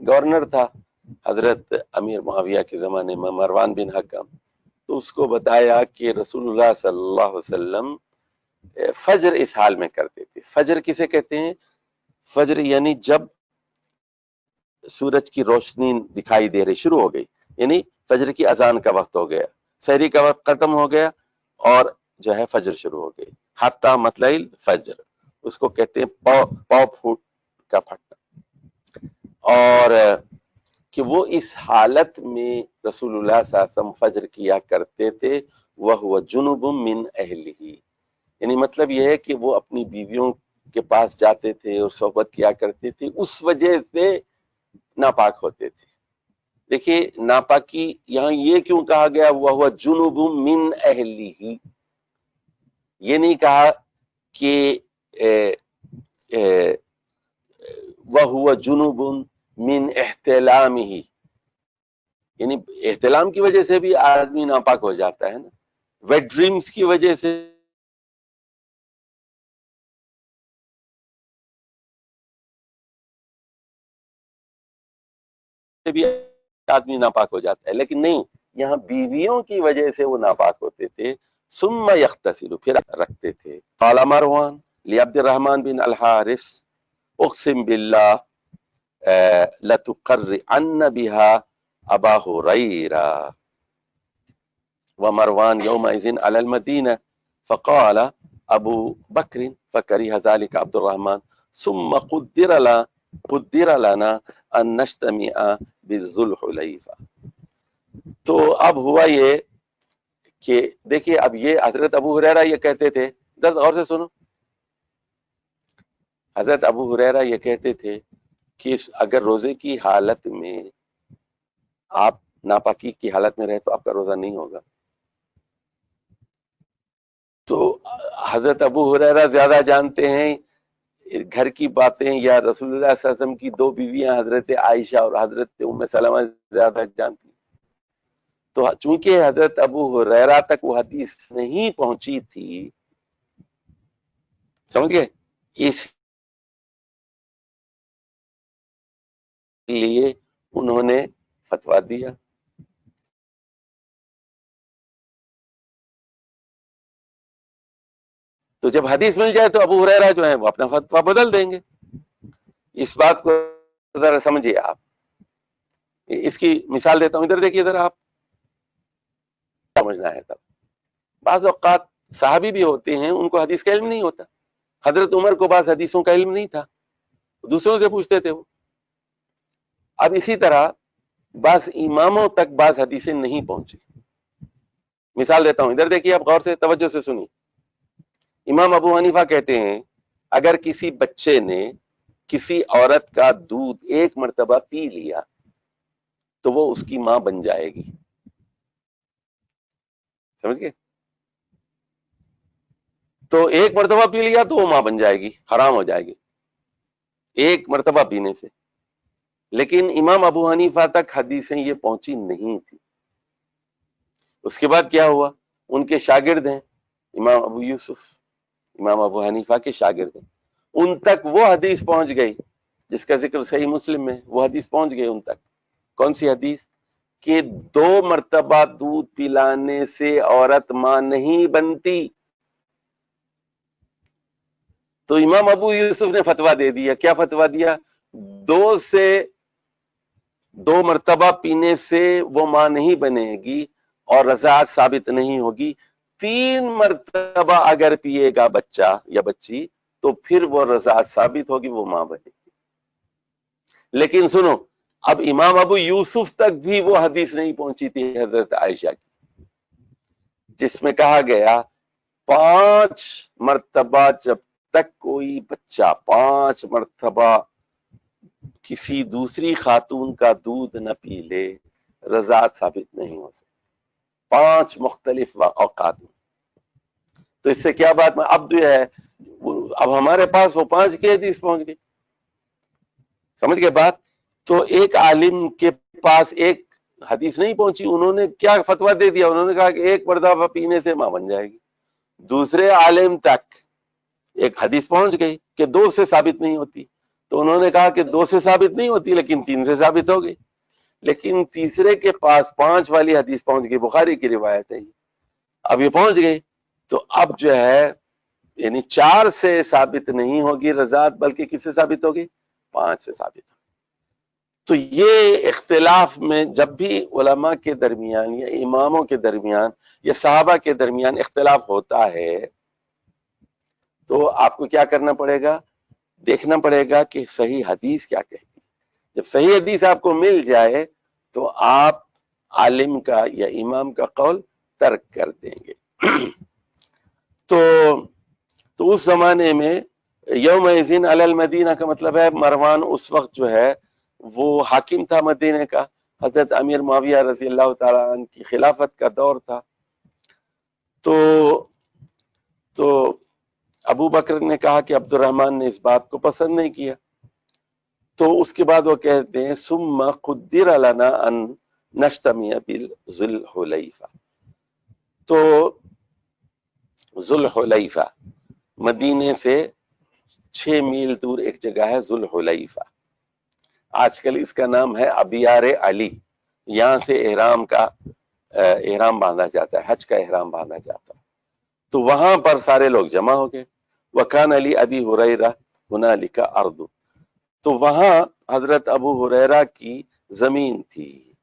گورنر تھا حضرت امیر معاویہ کے زمانے میں، مروان بن حکم، تو اس کو بتایا کہ رسول اللہ صلی اللہ علیہ وسلم فجر اس حال میں کرتے تھے۔ فجر کسے کہتے ہیں؟ فجر یعنی جب سورج کی روشنی دکھائی دے رہی شروع ہو گئی، یعنی فجر کی اذان کا وقت ہو گیا، سحری کا وقت ختم ہو گیا اور جو ہے فجر شروع ہو گئی، حتی مطلع الفجر، اس کو کہتے ہیں پاؤ پھوٹ کا پھٹنا، اور کہ وہ اس حالت میں رسول اللہ صلی اللہ علیہ وسلم فجر کیا کرتے تھے، وَهُوَ جُنُبٌ مِّنْ أَهْلِهِ، یعنی مطلب یہ ہے کہ وہ اپنی بیویوں کے پاس جاتے تھے اور صحبت کیا کرتے تھے، اس وجہ سے ناپاک ہوتے تھے۔ دیکھیے ناپاکی یہاں یہ کیوں کہا گیا وَهُوَ جُنُبٌ مِّنْ أَهْلِهِ، یہ نہیں کہا کہ وَهُوَ جُنُبٌ مِّنْ احتلامه، یعنی احتلام کی وجہ سے بھی آدمی ناپاک ہو جاتا ہے نا، ویٹ ڈریمز کی وجہ سے بھی آدمی ناپاک ہو جاتا ہے، لیکن نہیں، یہاں بیویوں کی وجہ سے وہ ناپاک ہوتے تھے، ثم یغتسل، پھر رکھتے تھے۔ قال مروان لعبد الرحمن بن الحارث اقسم باللہ لتقرئن بها ابا ہریرہ ومروان يومئذ على المدینہ فقال ابو بکر فکرہ ذلك عبد الرحمن ثم قدر لنا ان نجتمع بذو الحلیفہ۔ تو اب ہوا یہ کہ دیکھیے، اب یہ حضرت ابو ہریرہ یہ کہتے تھے، درد غور سے سنو، حضرت ابو ہریرہ یہ کہتے تھے کہ اگر روزے کی حالت میں آپ ناپاکی کی حالت میں رہے تو آپ کا روزہ نہیں ہوگا۔ تو حضرت ابو ہریرہ زیادہ جانتے ہیں گھر کی باتیں، یا رسول اللہ صلی اللہ علیہ وسلم کی 2 بیویاں حضرت عائشہ اور حضرت ام سلمہ زیادہ جانتی، تو چونکہ حضرت ابو ہریرہ تک وہ حدیث نہیں پہنچی تھی، سمجھ گئے، اس لیے انہوں نے فتویٰ دیا۔ تو جب حدیث مل جائے تو ابو ہریرہ جو ہیں وہ اپنا فتویٰ بدل دیں گے۔ اس بات کو ذرا سمجھیے آپ، اس کی مثال دیتا ہوں، ادھر دیکھیے ذرا آپ، سمجھنا ہے تب۔ بعض اوقات صحابی بھی ہوتے ہیں ان کو حدیث کا علم نہیں ہوتا، حضرت عمر کو بعض حدیثوں کا علم نہیں تھا، دوسروں سے پوچھتے تھے وہ۔ اب اسی طرح بعض اماموں تک بعض حدیثیں نہیں پہنچی. مثال دیتا ہوں, ادھر دیکھیے آپ غور سے توجہ سے سنیے. امام ابو حنیفہ کہتے ہیں اگر کسی بچے نے کسی عورت کا دودھ ایک مرتبہ پی لیا تو وہ اس کی ماں بن جائے گی. سمجھ گئے؟ تو ایک مرتبہ پی لیا تو وہ ماں بن جائے گی, حرام ہو جائے گی ایک مرتبہ پینے سے. لیکن امام ابو حنیفہ تک حدیثیں یہ پہنچی نہیں تھی. اس کے بعد کیا ہوا, ان کے شاگرد ہیں امام ابو یوسف, امام ابو حنیفہ کے شاگرد ہیں, ان تک وہ حدیث پہنچ گئی جس کا ذکر صحیح مسلم میں, وہ حدیث پہنچ گئی ان تک. کون سی حدیث؟ کہ 2 مرتبہ دودھ پلانے سے عورت ماں نہیں بنتی. تو امام ابو یوسف نے فتویٰ دے دیا. کیا فتویٰ دیا؟ 2 مرتبہ پینے سے وہ ماں نہیں بنے گی اور رضاعت ثابت نہیں ہوگی. 3 مرتبہ اگر پیے گا بچہ یا بچی تو پھر وہ رضاعت ثابت ہوگی, وہ ماں بنے گی. لیکن سنو, اب امام ابو یوسف تک بھی وہ حدیث نہیں پہنچی تھی حضرت عائشہ کی, جس میں کہا گیا 5 مرتبہ جب تک کوئی بچہ 5 مرتبہ کسی دوسری خاتون کا دودھ نہ پی لے رضاعت ثابت نہیں ہو سکتی. 5 مختلف اوقات میں. تو اس سے کیا بات میں اب جو ہے, اب ہمارے پاس وہ 5 کی حدیث پہنچ گئی. سمجھ گئے بات؟ تو ایک عالم کے پاس ایک حدیث نہیں پہنچی, انہوں نے کیا فتویٰ دے دیا, انہوں نے کہا کہ ایک مرتبہ پینے سے ماں بن جائے گی. دوسرے عالم تک ایک حدیث پہنچ گئی کہ 2 سے ثابت نہیں ہوتی, تو انہوں نے کہا کہ 2 سے ثابت نہیں ہوتی لیکن 3 سے ثابت ہو گئی. لیکن تیسرے کے پاس 5 والی حدیث پہنچ گئی, بخاری کی روایت ہے, اب یہ پہنچ گئی. تو اب جو ہے یعنی 4 سے ثابت نہیں ہوگی رضاعت, بلکہ کس سے ثابت ہوگی؟ 5 سے ثابت ہوگی. تو یہ اختلاف میں جب بھی علماء کے درمیان یا اماموں کے درمیان یا صحابہ کے درمیان اختلاف ہوتا ہے تو آپ کو کیا کرنا پڑے گا؟ دیکھنا پڑے گا کہ صحیح حدیث کیا کہتی ہے. جب صحیح حدیث آپ کو مل جائے تو آپ عالم کا یا امام کا قول ترک کر دیں گے. تو اس زمانے میں یومئذ علی المدینہ کا مطلب ہے مروان اس وقت جو ہے وہ حاکم تھا مدینہ کا, حضرت امیر معاویہ رضی اللہ تعالیٰ عنہ کی خلافت کا دور تھا. تو ابو بکر نے کہا کہ عبد الرحمن نے اس بات کو پسند نہیں کیا, تو اس کے بعد وہ کہتے ہیں ثم قدر لنا ان نجتمع بذی الحلیفہ. تو ذی الحلیفہ مدینے سے 6 میل دور ایک جگہ ہے ذی الحلیفہ, آج کل اس کا نام ہے ابیار علی. یہاں سے احرام باندھا جاتا ہے, حج کا احرام باندھا جاتا ہے. تو وہاں پر سارے لوگ جمع ہو گئے. وکان علی ابی ہریرہ ہنالک ارض, تو وہاں حضرت ابو ہریرہ کی زمین تھی.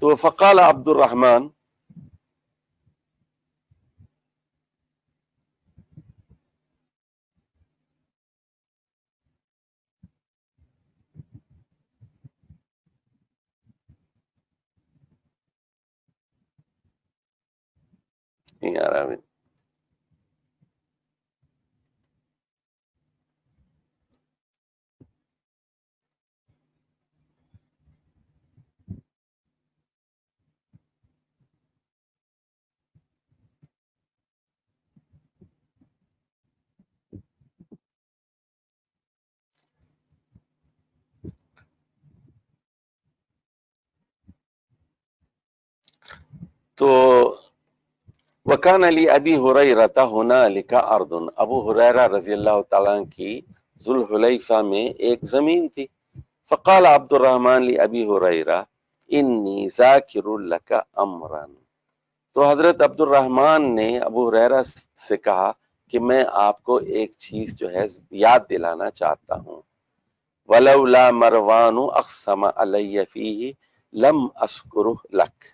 تو فقال عبد الرحمن, تو وکان علی ابی ہریرہ ہنالک ارض, ابو ہریرہ رضی اللہ تعالیٰ کی ذی الحلیفہ میں ایک زمین تھی. فقال عبد الرحمن لابی ہریرہ انی ذاکر لک امرا, تو حضرت عبد الرحمن نے ابو ہریرہ سے کہا کہ میں آپ کو ایک چیز جو ہے یاد دلانا چاہتا ہوں. ولولا مروان اقسم علی فیہ لم اذکرہ لک,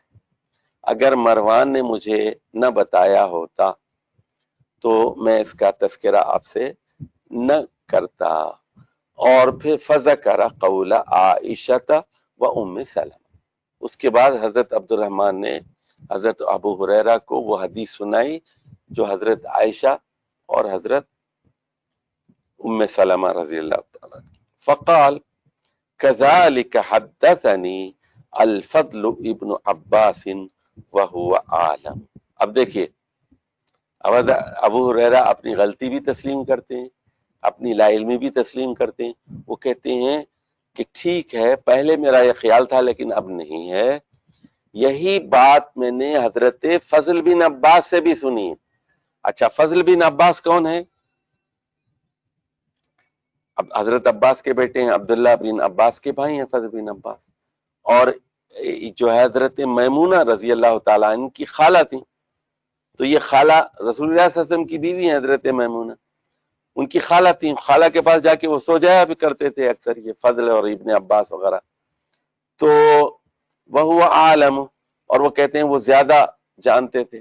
اگر مروان نے مجھے نہ بتایا ہوتا تو میں اس کا تذکرہ آپ سے نہ کرتا. اور پھر فذکر قول عائشہ و ام سلمہ, اس کے بعد حضرت عبد الرحمن نے حضرت ابو ہریرہ کو وہ حدیث سنائی جو حضرت عائشہ اور حضرت ام سلمہ رضی اللہ تعالیٰ فقال كذلك حدثني الفضل ابن عباس وهو عالم. اب دیکھیے اب ابو ہریرہ اپنی غلطی بھی تسلیم کرتے ہیں، اپنی لا علمی بھی تسلیم کرتے ہیں. وہ کہتے ہیں کہ ٹھیک ہے پہلے میرا یہ خیال تھا لیکن اب نہیں ہے. یہی بات میں نے حضرت فضل بن عباس سے بھی سنی. اچھا فضل بن عباس کون ہے؟ اب حضرت عباس کے بیٹے ہیں، عبداللہ بن عباس کے بھائی ہیں فضل بن عباس، اور جو ہے حضرت میمونہ رضی اللہ تعالیٰ عنہ کی خالہ تھیں. تو یہ خالہ رسول اللہ صلی اللہ علیہ وسلم کی بیوی ہیں حضرت میمونہ، ان کی خالہ تھیں. خالہ کے پاس جا کے وہ سو جایا بھی کرتے تھے اکثر یہ فضل اور ابن عباس وغیرہ. تو وہ عالم، اور وہ کہتے ہیں وہ زیادہ جانتے تھے.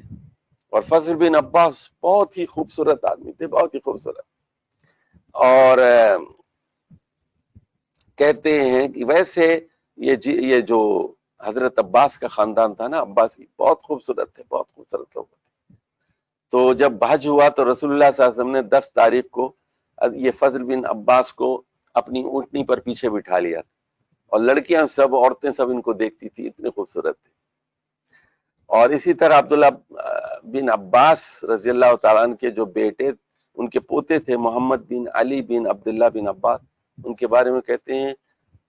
اور فضل بن عباس بہت ہی خوبصورت آدمی تھے، بہت ہی خوبصورت. اور کہتے ہیں کہ ویسے یہ جو حضرت عباس کا خاندان تھا نا، عباسی، بہت خوبصورت تھے، بہت خوبصورت لوگ تھے. تو جب حج ہوا تو رسول اللہ صلی اللہ علیہ وسلم نے 10 تاریخ کو یہ فضل بن عباس کو اپنی اونٹنی پر پیچھے بٹھا لیا تھا، اور لڑکیاں سب، عورتیں سب ان کو دیکھتی تھی، اتنے خوبصورت تھے. اور اسی طرح عبداللہ بن عباس رضی اللہ تعالیٰ عنہ کے جو بیٹے، ان کے پوتے تھے محمد بن علی بن عبداللہ بن عباس، ان کے بارے میں کہتے ہیں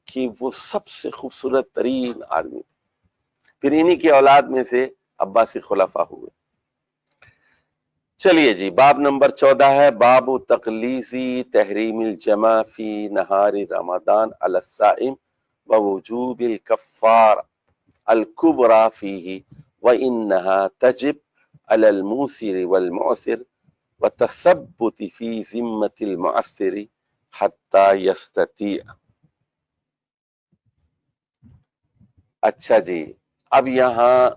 کہ وہ سب سے خوبصورت ترین آدمی تھے. پھر انہی کی اولاد میں سے عباسی خلفاء ہوئے. چلیے جی، باب نمبر 14 ہے باب تقلیصی تحریم الجمع فی نہار رمضان علی الصائم ووجوب الکفار الکبریٰ فیہ وانہا تجب علی الموسر والمعسر وتثبت فی ذمۃ المعسر حتی یستطیع. اچھا جی، اب یہاں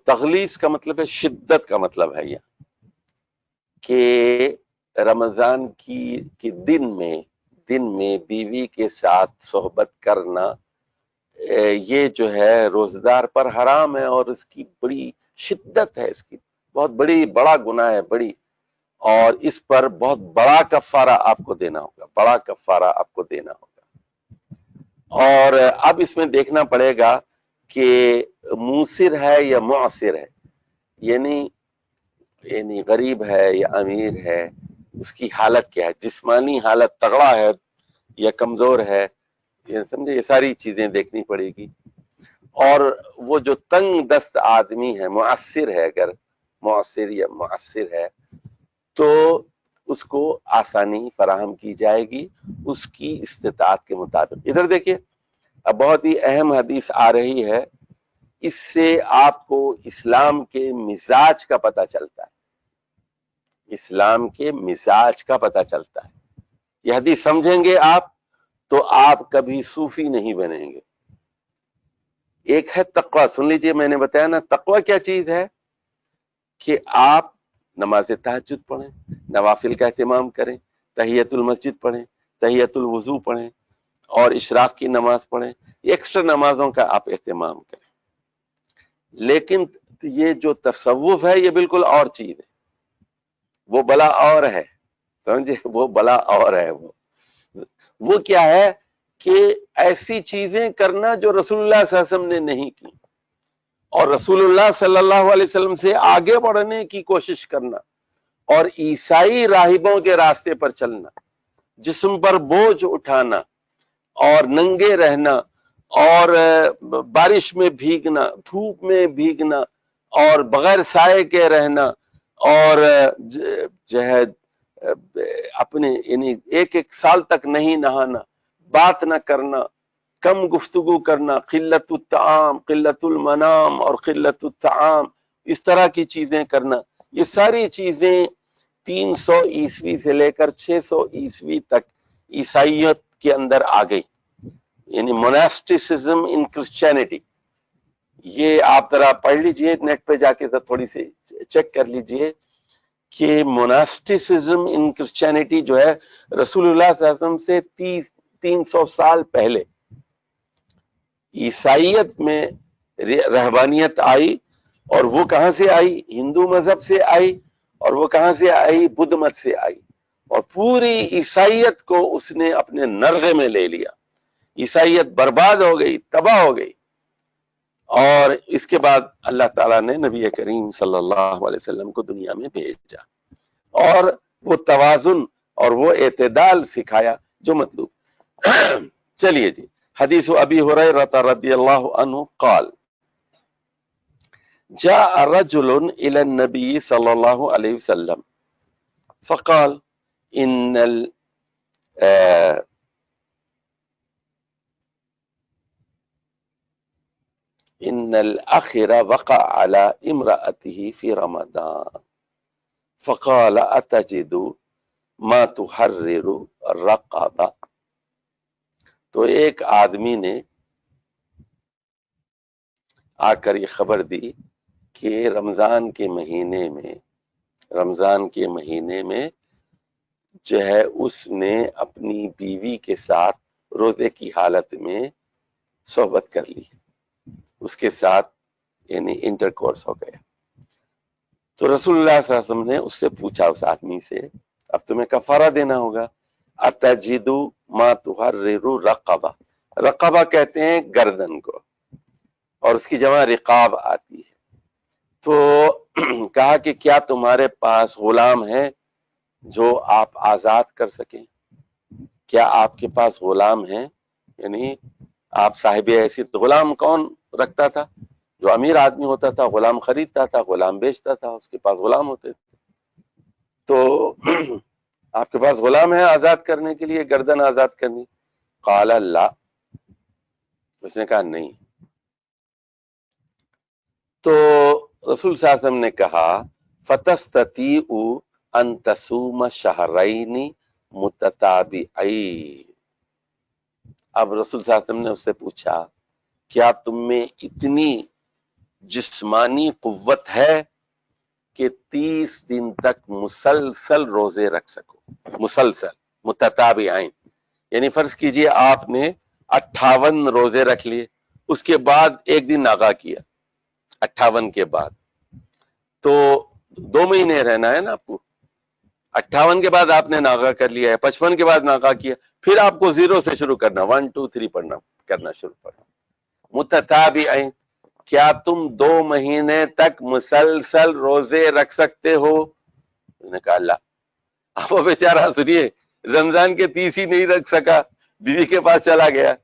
تغلیظ کا مطلب ہے شدت کا مطلب ہے یہاں کہ رمضان کی دن میں بیوی کے ساتھ صحبت کرنا یہ جو ہے روزدار پر حرام ہے، اور اس کی بڑی شدت ہے، اس کی بہت بڑا گناہ ہے بڑی، اور اس پر بہت بڑا کفارہ آپ کو دینا ہوگا، بڑا کفارہ آپ کو دینا ہوگا. اور اب اس میں دیکھنا پڑے گا کہ موسر ہے یا معسر ہے، یعنی غریب ہے یا امیر ہے، اس کی حالت کیا ہے، جسمانی حالت تگڑا ہے یا کمزور ہے، یہ سمجھے، یہ ساری چیزیں دیکھنی پڑے گی. اور وہ جو تنگ دست آدمی ہے، معسر ہے، اگر معسر یا معسر ہے تو اس کو آسانی فراہم کی جائے گی اس کی استطاعت کے مطابق. ادھر دیکھیے اب بہت ہی اہم حدیث آ رہی ہے، اس سے آپ کو اسلام کے مزاج کا پتہ چلتا ہے، اسلام کے مزاج کا پتہ چلتا ہے. یہ حدیث سمجھیں گے آپ تو آپ کبھی صوفی نہیں بنیں گے. ایک ہے تقوی، سن لیجئے، میں نے بتایا نا تقوی کیا چیز ہے، کہ آپ نماز تہجد پڑھیں، نوافل کا اہتمام کریں، تحیۃ المسجد پڑھیں، تحیۃ الوضو پڑھیں، اور اشراق کی نماز پڑھیں، ایکسٹرا نمازوں کا آپ اہتمام کریں. لیکن یہ جو تصوف ہے یہ بالکل اور چیز ہے، وہ بلا اور ہے، سمجھے، وہ بلا اور ہے. وہ کیا ہے کہ ایسی چیزیں کرنا جو رسول اللہ صلی اللہ علیہ وسلم نے نہیں کی، اور رسول اللہ صلی اللہ علیہ وسلم سے آگے بڑھنے کی کوشش کرنا، اور عیسائی راہبوں کے راستے پر چلنا، جسم پر بوجھ اٹھانا اور ننگے رہنا، اور بارش میں بھیگنا، دھوپ میں بھیگنا، اور بغیر سائے کے رہنا، اور جو ہے اپنے یعنی ایک سال تک نہیں نہانا، بات نہ کرنا، کم گفتگو کرنا، قلت الطعام، قلت المنام اور قلت الطعام، اس طرح کی چیزیں کرنا، یہ ساری چیزیں 300 عیسوی سے لے کر 600 عیسوی تک عیسائیت کے اندر آ گئی، یعنی موناسٹسزم ان کرسچینٹی. یہ آپ ذرا پڑھ لیجئے نیٹ پہ جا کے تھوڑی سی چیک کر لیجئے کہ موناسٹسزم ان کرسچینٹی جو ہے رسول اللہ صلی اللہ علیہ وسلم سے 300 سال پہلے عیسائیت میں رہبانیت آئی، اور وہ کہاں سے آئی؟ ہندو مذہب سے آئی، اور وہ کہاں سے آئی؟ بدھ مت سے آئی، اور پوری عیسائیت کو اس نے اپنے نرغے میں لے لیا. عیسائیت برباد ہو گئی، تباہ ہو گئی. اور اس کے بعد اللہ تعالیٰ نے نبی کریم صلی اللہ علیہ وسلم کو دنیا میں بھیجا، اور وہ توازن اور وہ اعتدال سکھایا جو مطلوب. چلیے جی، حدیث ابی ہریرہ رضی اللہ عنہ قال جاء رجل الى النبي صلى الله عليه وسلم فقال ان الاخر وقع على امرأته في رمضان فقال اتجد ما تحرر الرقبة. تو ایک آدمی نے آ کر یہ خبر دی کہ رمضان کے مہینے میں جو ہے اس نے اپنی بیوی کے ساتھ روزے کی حالت میں صحبت کر لی، اس کے ساتھ یعنی انٹر کورس ہو گیا. تو رسول اللہ صلی اللہ علیہ وسلم نے اس سے پوچھا، اس آدمی سے، اب تمہیں کفارہ دینا ہوگا. اتجد ما تحرر رقبہ، رقبہ کہتے ہیں گردن کو، اور اس کی جمع رقاب آتی ہے. تو کہا کہ کیا تمہارے پاس غلام ہے جو آپ آزاد کر سکیں؟ کیا آپ کے پاس غلام ہیں؟ یعنی آپ صاحب حیثیت. غلام کون رکھتا تھا؟ جو امیر آدمی ہوتا تھا غلام خریدتا تھا، غلام بیچتا تھا، اس کے پاس غلام ہوتے تھے. تو آپ کے پاس غلام ہے آزاد کرنے کے لیے، گردن آزاد کرنی؟ قال اللہ، اس نے کہا نہیں. تو رسول صلی اللہ علیہ وسلم نے کہا فتستطیع ان تصوم شہرین متتابعین. اب رسول صلی اللہ علیہ وسلم نے اس سے پوچھا کیا تم میں اتنی جسمانی قوت ہے کہ 30 دن تک مسلسل روزے رکھ سکو؟ مسلسل، متتابعین یعنی فرض کیجئے آپ نے 58 روزے رکھ لیے، اس کے بعد ایک دن ناغا کیا، 58 کے بعد تو 2 مہینے رہنا ہے نا آپ کو. 58 کے بعد آپ نے ناغا کر لیا ہے، 55 کے بعد ناغا کیا، پھر آپ کو 0 سے شروع کرنا، 1 2 3 کرنا شروع کرنا. متتابعین، کیا تم 2 مہینے تک مسلسل روزے رکھ سکتے ہو؟ انہوں نے کہا اللہ. اب وہ بیچارہ سنیے، رمضان کے 30 ہی نہیں رکھ سکا، بیوی کے پاس چلا گیا،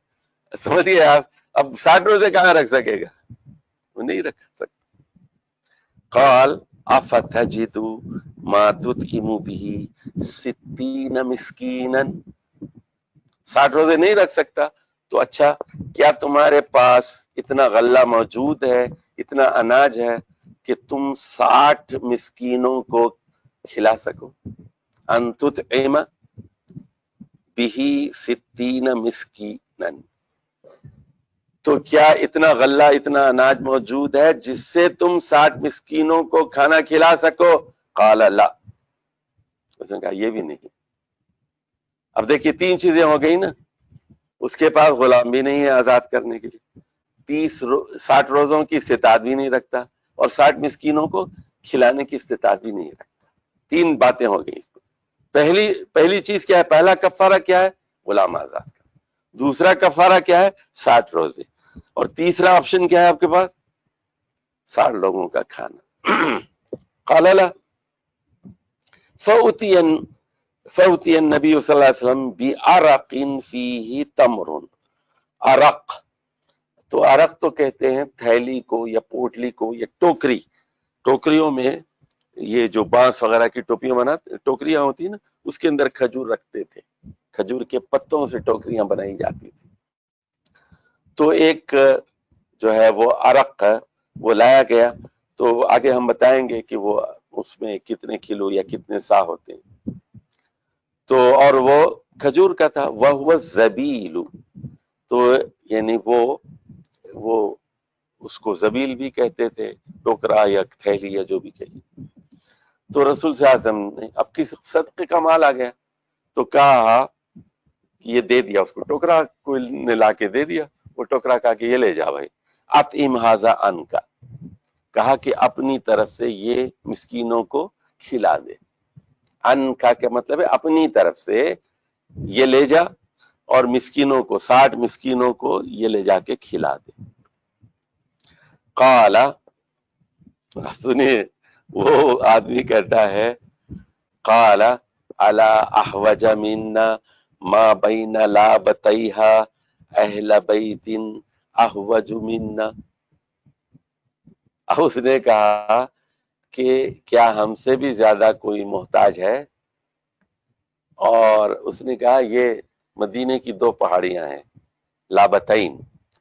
سمجھیے آپ اب 60 روزے کہاں رکھ سکے گا؟ وہ نہیں رکھ سکتا. قال افتجد ما تطعم به 60 مسکینا، 60 روزے نہیں رکھ سکتا تو اچھا کیا تمہارے پاس اتنا غلہ موجود ہے، اتنا اناج ہے کہ تم 60 مسکینوں کو کھلا سکو؟ ان تطعم به 60 مسکینا، تو کیا اتنا غلہ، اتنا اناج موجود ہے جس سے تم 60 مسکینوں کو کھانا کھلا سکو؟ قال لا، اس نے کہا یہ بھی نہیں. اب دیکھیے 3 چیزیں ہو گئی نا، اس کے پاس غلام بھی نہیں ہے آزاد کرنے کے لیے، 60 روزوں کی استطاعت بھی نہیں رکھتا، اور 60 مسکینوں کو کھلانے کی استطاعت بھی نہیں رکھتا. 3 باتیں ہو گئی اس پہ. پہلی چیز کیا ہے؟ پہلا کفارہ کیا ہے؟ غلام آزاد کرنا. دوسرا کفارہ کیا ہے؟ 60 روزے. اور تیسرا آپشن کیا ہے آپ کے پاس؟ 60 لوگوں کا کھانا. قال لا فأتي النبي صلی اللہ علیہ وسلم بعرق فيه تمر. عرق، تو عرق تو کہتے ہیں تھیلی کو یا پوٹلی کو یا ٹوکری. ٹوکریوں میں یہ جو بانس وغیرہ کی ٹوکریاں ہوتی ہیں نا، اس کے اندر کھجور رکھتے تھے، کھجور کے پتوں سے ٹوکریاں بنائی جاتی تھی. تو ایک جو ہے وہ عرق ہے، وہ لایا گیا. تو آگے ہم بتائیں گے کہ وہ اس میں کتنے کلو یا کتنے سا ہوتے ہیں. تو اور وہ کھجور کا تھا. وہ زبیل، تو یعنی وہ اس کو زبیل بھی کہتے تھے، ٹوکرا یا تھیلی یا جو بھی کہیے. تو رسول صلی اللہ علیہ وسلم نے اب کس صدقے کا مال آ گیا تو کہا یہ دے دیا اس کو، ٹوکرا کوئی نے لا کے دے دیا. وہ ٹوکرا کہا کہ یہ لے جا بھائی، اطعم ھذا عنک، کہا کہ اپنی طرف سے یہ مسکینوں کو کھلا دے. ان کا کیا مطلب ہے؟ اپنی طرف سے یہ لے جا اور مسکینوں کو، 60 مسکینوں کو یہ لے جا کے کھلا دے. قال، سنیے وہ آدمی کہتا ہے قال الا احوج منا ما بین لابتیہا اہل بیت احوج منا. اس نے کہا کہ کیا ہم سے بھی زیادہ کوئی محتاج ہے؟ اور اس نے کہا یہ مدینے کی 2 پہاڑیاں ہیں، لابتین،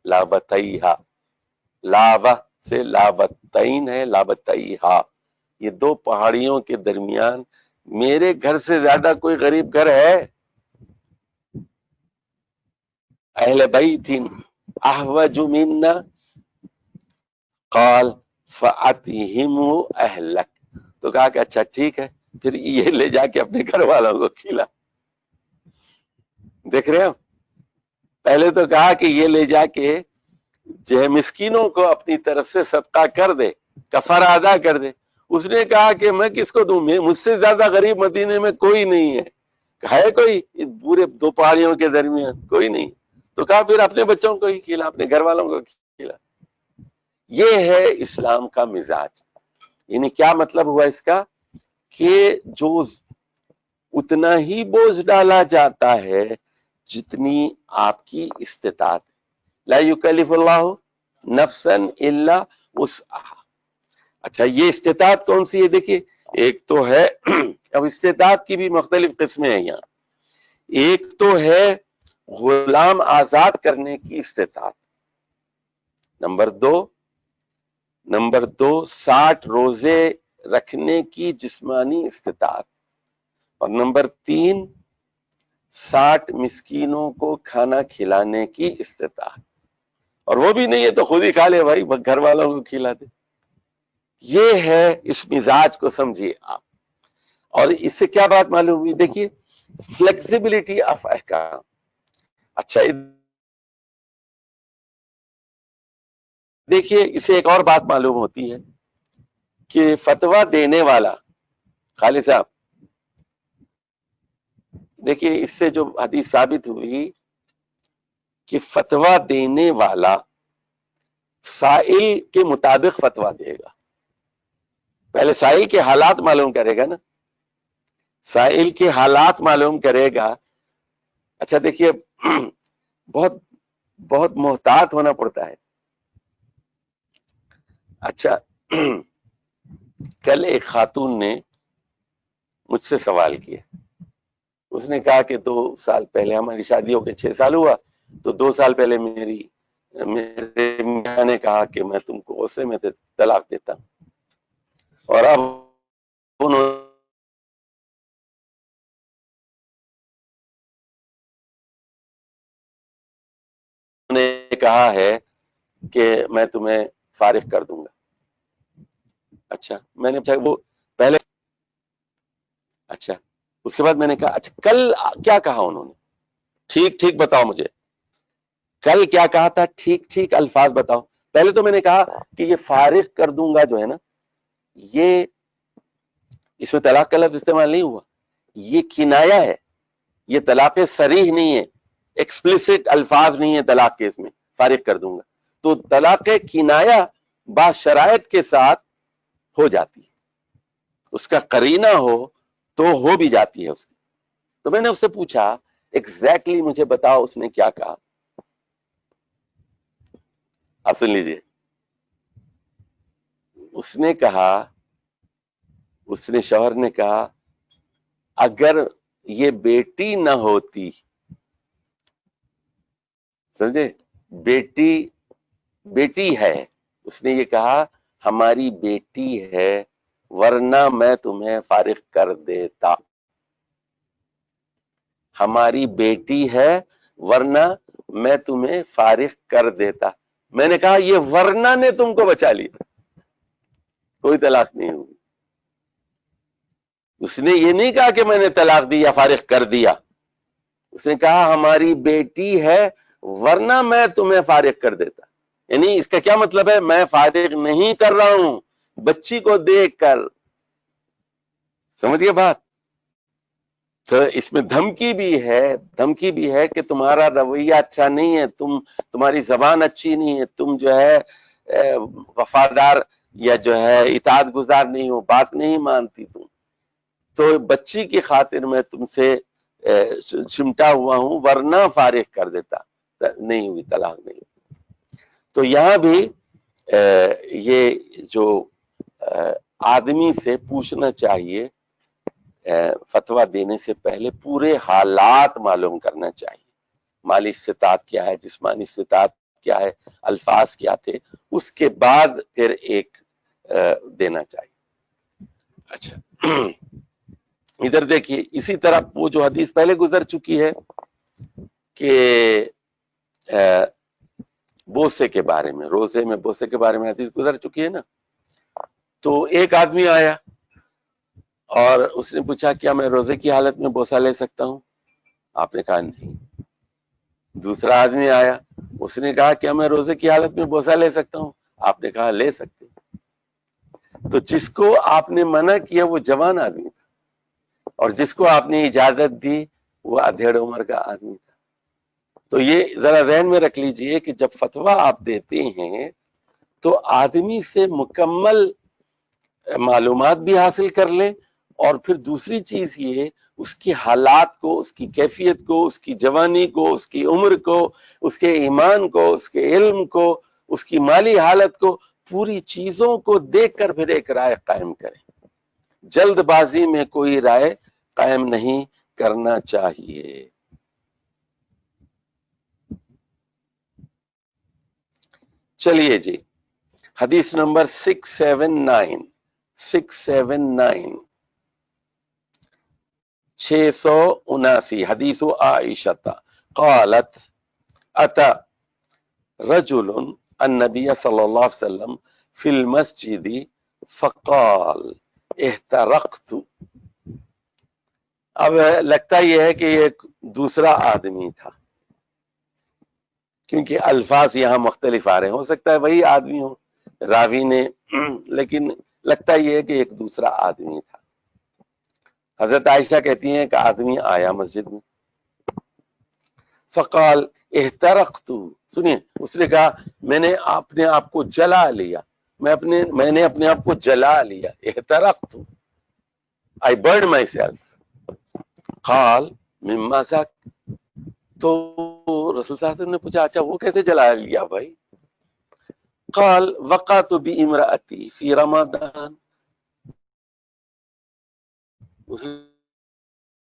لابتیہا، لابہ سے لابتین ہے، لابتیہا، یہ 2 پہاڑیوں کے درمیان میرے گھر سے زیادہ کوئی غریب گھر ہے؟ اہل بیت احوج منا. قال فاتہم اہلک، تو کہا کہ اچھا ٹھیک ہے، پھر یہ لے جا کے اپنے گھر والوں کو کھلا. دیکھ رہے ہو، پہلے تو کہا کہ یہ لے جا کے جو ہے مسکینوں کو اپنی طرف سے صدقہ کر دے، کفارہ ادا کر دے. اس نے کہا کہ میں کس کو دوں، مجھ سے زیادہ غریب مدینے میں کوئی نہیں ہے کوئی اس پورے 2 پہاڑیوں کے درمیان؟ کوئی نہیں. تو کہا پھر اپنے بچوں کو ہی کھلا، اپنے گھر والوں کو کھلا. یہ ہے اسلام کا مزاج. یعنی کیا مطلب ہوا اس کا؟ کہ جو اتنا ہی بوجھ ڈالا جاتا ہے جتنی آپ کی استطاعت. لا یکلف اللہ نفسا الا وسعها. اچھا یہ استطاعت کون سی ہے؟ دیکھیے ایک تو ہے، اب استطاعت کی بھی مختلف قسمیں ہیں یہاں. ایک تو ہے غلام آزاد کرنے کی استطاعت، نمبر دو 60 روزے رکھنے کی جسمانی استطاعت، اور نمبر 3 60 مسکینوں کو کھانا کھلانے کی استطاعت. اور وہ بھی نہیں ہے تو خود ہی کھا لے بھائی، گھر والوں کو کھلا دے. یہ ہے، اس مزاج کو سمجھیے آپ. اور اس سے کیا بات معلوم ہوئی؟ دیکھیے فلیکسیبلٹی آف احکام. اچھا دیکھیے اس سے ایک اور بات معلوم ہوتی ہے کہ فتویٰ دینے والا، خالد صاحب دیکھیے اس سے جو حدیث ثابت ہوئی کہ فتویٰ دینے والا سائل کے مطابق فتویٰ دے گا. پہلے سائل کے حالات معلوم کرے گا نا، سائل کے حالات معلوم کرے گا. اچھا دیکھیے بہت بہت محتاط ہونا پڑتا ہے. اچھا کل ایک خاتون نے مجھ سے سوال کیا. اس نے کہا کہ 2 سال پہلے، ہماری شادی ہو کے 6 سال ہوا، تو 2 سال پہلے میرے میاں نے کہا کہ میں تم کو غصے میں طلاق دیتا ہوں، اور اب انہوں نے کہا ہے کہ میں تمہیں فارغ کر دوں گا. اچھا میں نے پوچھا وہ پہلے، اچھا اس کے بعد میں نے کہا اچھا کل کیا کہا انہوں نے؟ ٹھیک ٹھیک بتاؤ مجھے، کل کیا کہا تھا؟ ٹھیک ٹھیک الفاظ بتاؤ. پہلے تو میں نے کہا کہ یہ فارغ کر دوں گا جو ہے نا، یہ اس میں طلاق کا لفظ استعمال نہیں ہوا، یہ کنایا ہے، یہ طلاق صریح نہیں ہے، ایکسپلیسٹ الفاظ نہیں ہے طلاق کے اس میں فارغ کر دوں گا. تو طلاق کنایا بعض شرائط کے ساتھ ہو جاتی ہے، اس کا قرینہ ہو تو ہو بھی جاتی ہے اس کی. تو میں نے اس سے پوچھا ایگزیکٹلی مجھے بتاؤ اس نے کیا کہا. آپ سن لیجئے. اس نے کہا، اس نے شوہر نے کہا اگر یہ بیٹی نہ ہوتی، سمجھے، بیٹی ہے، اس نے یہ کہا ہماری بیٹی ہے ورنہ میں تمہیں فارغ کر دیتا. ہماری بیٹی ہے ورنہ میں تمہیں فارغ کر دیتا. میں نے کہا یہ ورنہ نے تم کو بچا لیا، کوئی طلاق نہیں ہوگی. اس نے یہ نہیں کہا کہ میں نے طلاق دی یا فارغ کر دیا، اس نے کہا ہماری بیٹی ہے ورنہ میں تمہیں فارغ کر دیتا. یعنی اس کا کیا مطلب ہے؟ میں فارغ نہیں کر رہا ہوں بچی کو دیکھ کر. سمجھ گئے بات؟ تو اس میں دھمکی بھی ہے کہ تمہارا رویہ اچھا نہیں ہے، تمہاری زبان اچھی نہیں ہے، تم جو ہے وفادار یا جو ہے اطاعت گزار نہیں ہو، بات نہیں مانتی تم. تو بچی کی خاطر میں تم سے سمٹا ہوا ہوں، ورنہ فارغ کر دیتا. نہیں ہوئی، طلاق نہیں ہوئی. تو یہاں بھی یہ جو آدمی سے پوچھنا چاہیے فتویٰ دینے سے پہلے پورے حالات معلوم کرنا چاہیے. مالی استطاعت کیا ہے، جسمانی استطاعت کیا ہے، الفاظ کیا تھے، اس کے بعد پھر ایک دینا چاہیے. اچھا ادھر دیکھیے، اسی طرح وہ جو حدیث پہلے گزر چکی ہے کہ بوسے کے بارے میں، روزے میں بوسے کے بارے میں حدیث گزر چکی ہے نا. تو ایک آدمی آیا اور اس نے پوچھا کیا میں روزے کی حالت میں بوسہ لے سکتا ہوں؟ آپ نے کہا نہیں. دوسرا آدمی آیا، اس نے کہا کیا میں روزے کی حالت میں بوسہ لے سکتا ہوں؟ آپ نے کہا لے سکتے. تو جس کو آپ نے منع کیا وہ جوان آدمی تھا، اور جس کو آپ نے اجازت دی وہ ادھیڑ عمر کا آدمی تھا. تو یہ ذرا ذہن میں رکھ لیجئے کہ جب فتویٰ آپ دیتے ہیں تو آدمی سے مکمل معلومات بھی حاصل کر لیں، اور پھر دوسری چیز یہ اس کی حالات کو، اس کی کیفیت کو، اس کی جوانی کو، اس کی عمر کو، اس کے ایمان کو، اس کے علم کو، اس کی مالی حالت کو، پوری چیزوں کو دیکھ کر پھر ایک رائے قائم کریں. جلد بازی میں کوئی رائے قائم نہیں کرنا چاہیے. چلیے جی، حدیث نمبر 679 679 حدیث عائشہ قالت اتى رجل النبي صلی اللہ علیہ وسلم فی المسجد فقال احترقت. اب لگتا یہ ہے کہ یہ ایک دوسرا آدمی تھا، کیونکہ الفاظ یہاں مختلف آ رہے ہیں. ہو سکتا ہے وہی آدمی ہو راوی نے، لیکن لگتا یہ ہے کہ ایک دوسرا آدمی تھا. حضرت عائشہ کہتی ہیں کہ آدمی آیا مسجد میں، فقال احترقت. سنیے، اس نے کہا میں نے اپنے آپ کو جلا لیا، میں نے اپنے آپ کو جلا لیا. احترقت، I burned myself. قال مما ذاک. تو رسول صلی اللہ علیہ وسلم نے پوچھا اچھا وہ کیسے جلا لیا بھائی؟ قال وقعت بامرأتی فی رمضان. اس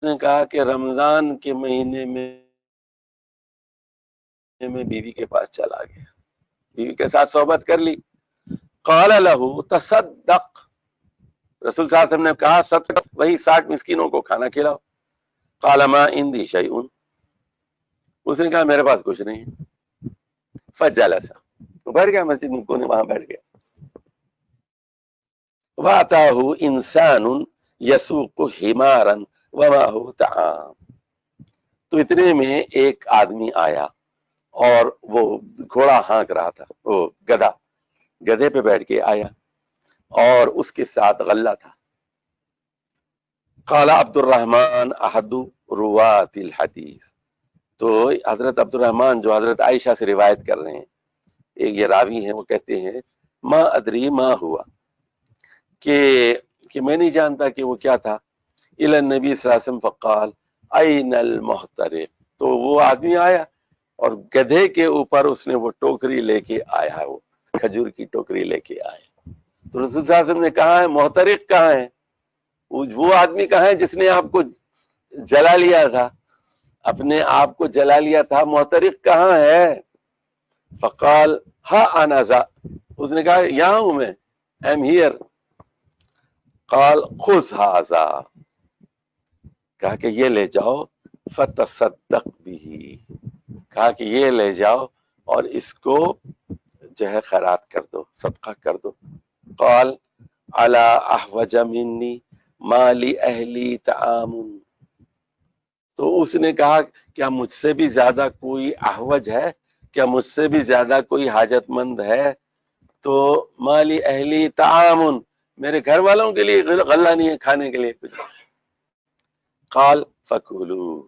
نے کہا کہ رمضان کے مہینے میں بیوی کے پاس چلا گیا، بیوی کے ساتھ صحبت کر لی. قال له تصدق. رسول صلی اللہ علیہ وسلم نے کہا صدق، وہی 60 مسکینوں کو کھانا کھلاؤ. قال ما عندي شيء. اس نے کہا میرے پاس کچھ نہیں. فجلس، وہ بیٹھ گیا مسجد میں کونے، وہاں بیٹھ گیا. واتاه انسان يسوق حمارا ومعه طعام. تو اتنے میں ایک آدمی آیا اور وہ گھوڑا ہانک رہا تھا، وہ گدھے پہ بیٹھ کے آیا اور اس کے ساتھ غلہ تھا. قال عبد الرحمن احد روات الحدیث. تو حضرت عبد الرحمن جو حضرت عائشہ سے روایت کر رہے ہیں، ایک یہ راوی ہیں، وہ کہتے ہیں ما ادری ما ہوا، کہ میں نہیں جانتا کہ وہ کیا تھا. الی النبی صلی اللہ علیہ وسلم فقال این المحترق. تو وہ آدمی آیا اور گدھے کے اوپر اس نے وہ ٹوکری لے کے آیا، وہ کھجور کی ٹوکری لے کے آیا. تو رسول صلی اللہ علیہ وسلم نے کہا ہے محترق کہاں ہے؟ وہ آدمی کہاں ہے جس نے آپ کو جلا لیا تھا، اپنے آپ کو جلا لیا تھا، محترق کہاں ہے؟ فقال ہا انا ذا. اس نے کہا یہاں ہوں میں، I am here. قال خذ هذا. کہا کہ یہ لے جاؤ، فتصدق به. کہا کہ یہ لے جاؤ اور اس کو جو ہے خیرات کر دو، صدقہ کر دو. قال الا احوج منی ما لاہلی طعام. تو اس نے کہا کیا مجھ سے بھی زیادہ کوئی احوج ہے، کیا مجھ سے بھی زیادہ کوئی حاجت مند ہے؟ تو مالی اہلی تعامن، میرے گھر والوں کے لیے غلہ نہیں ہے کھانے کے لیے کچھ۔ قال فکلو،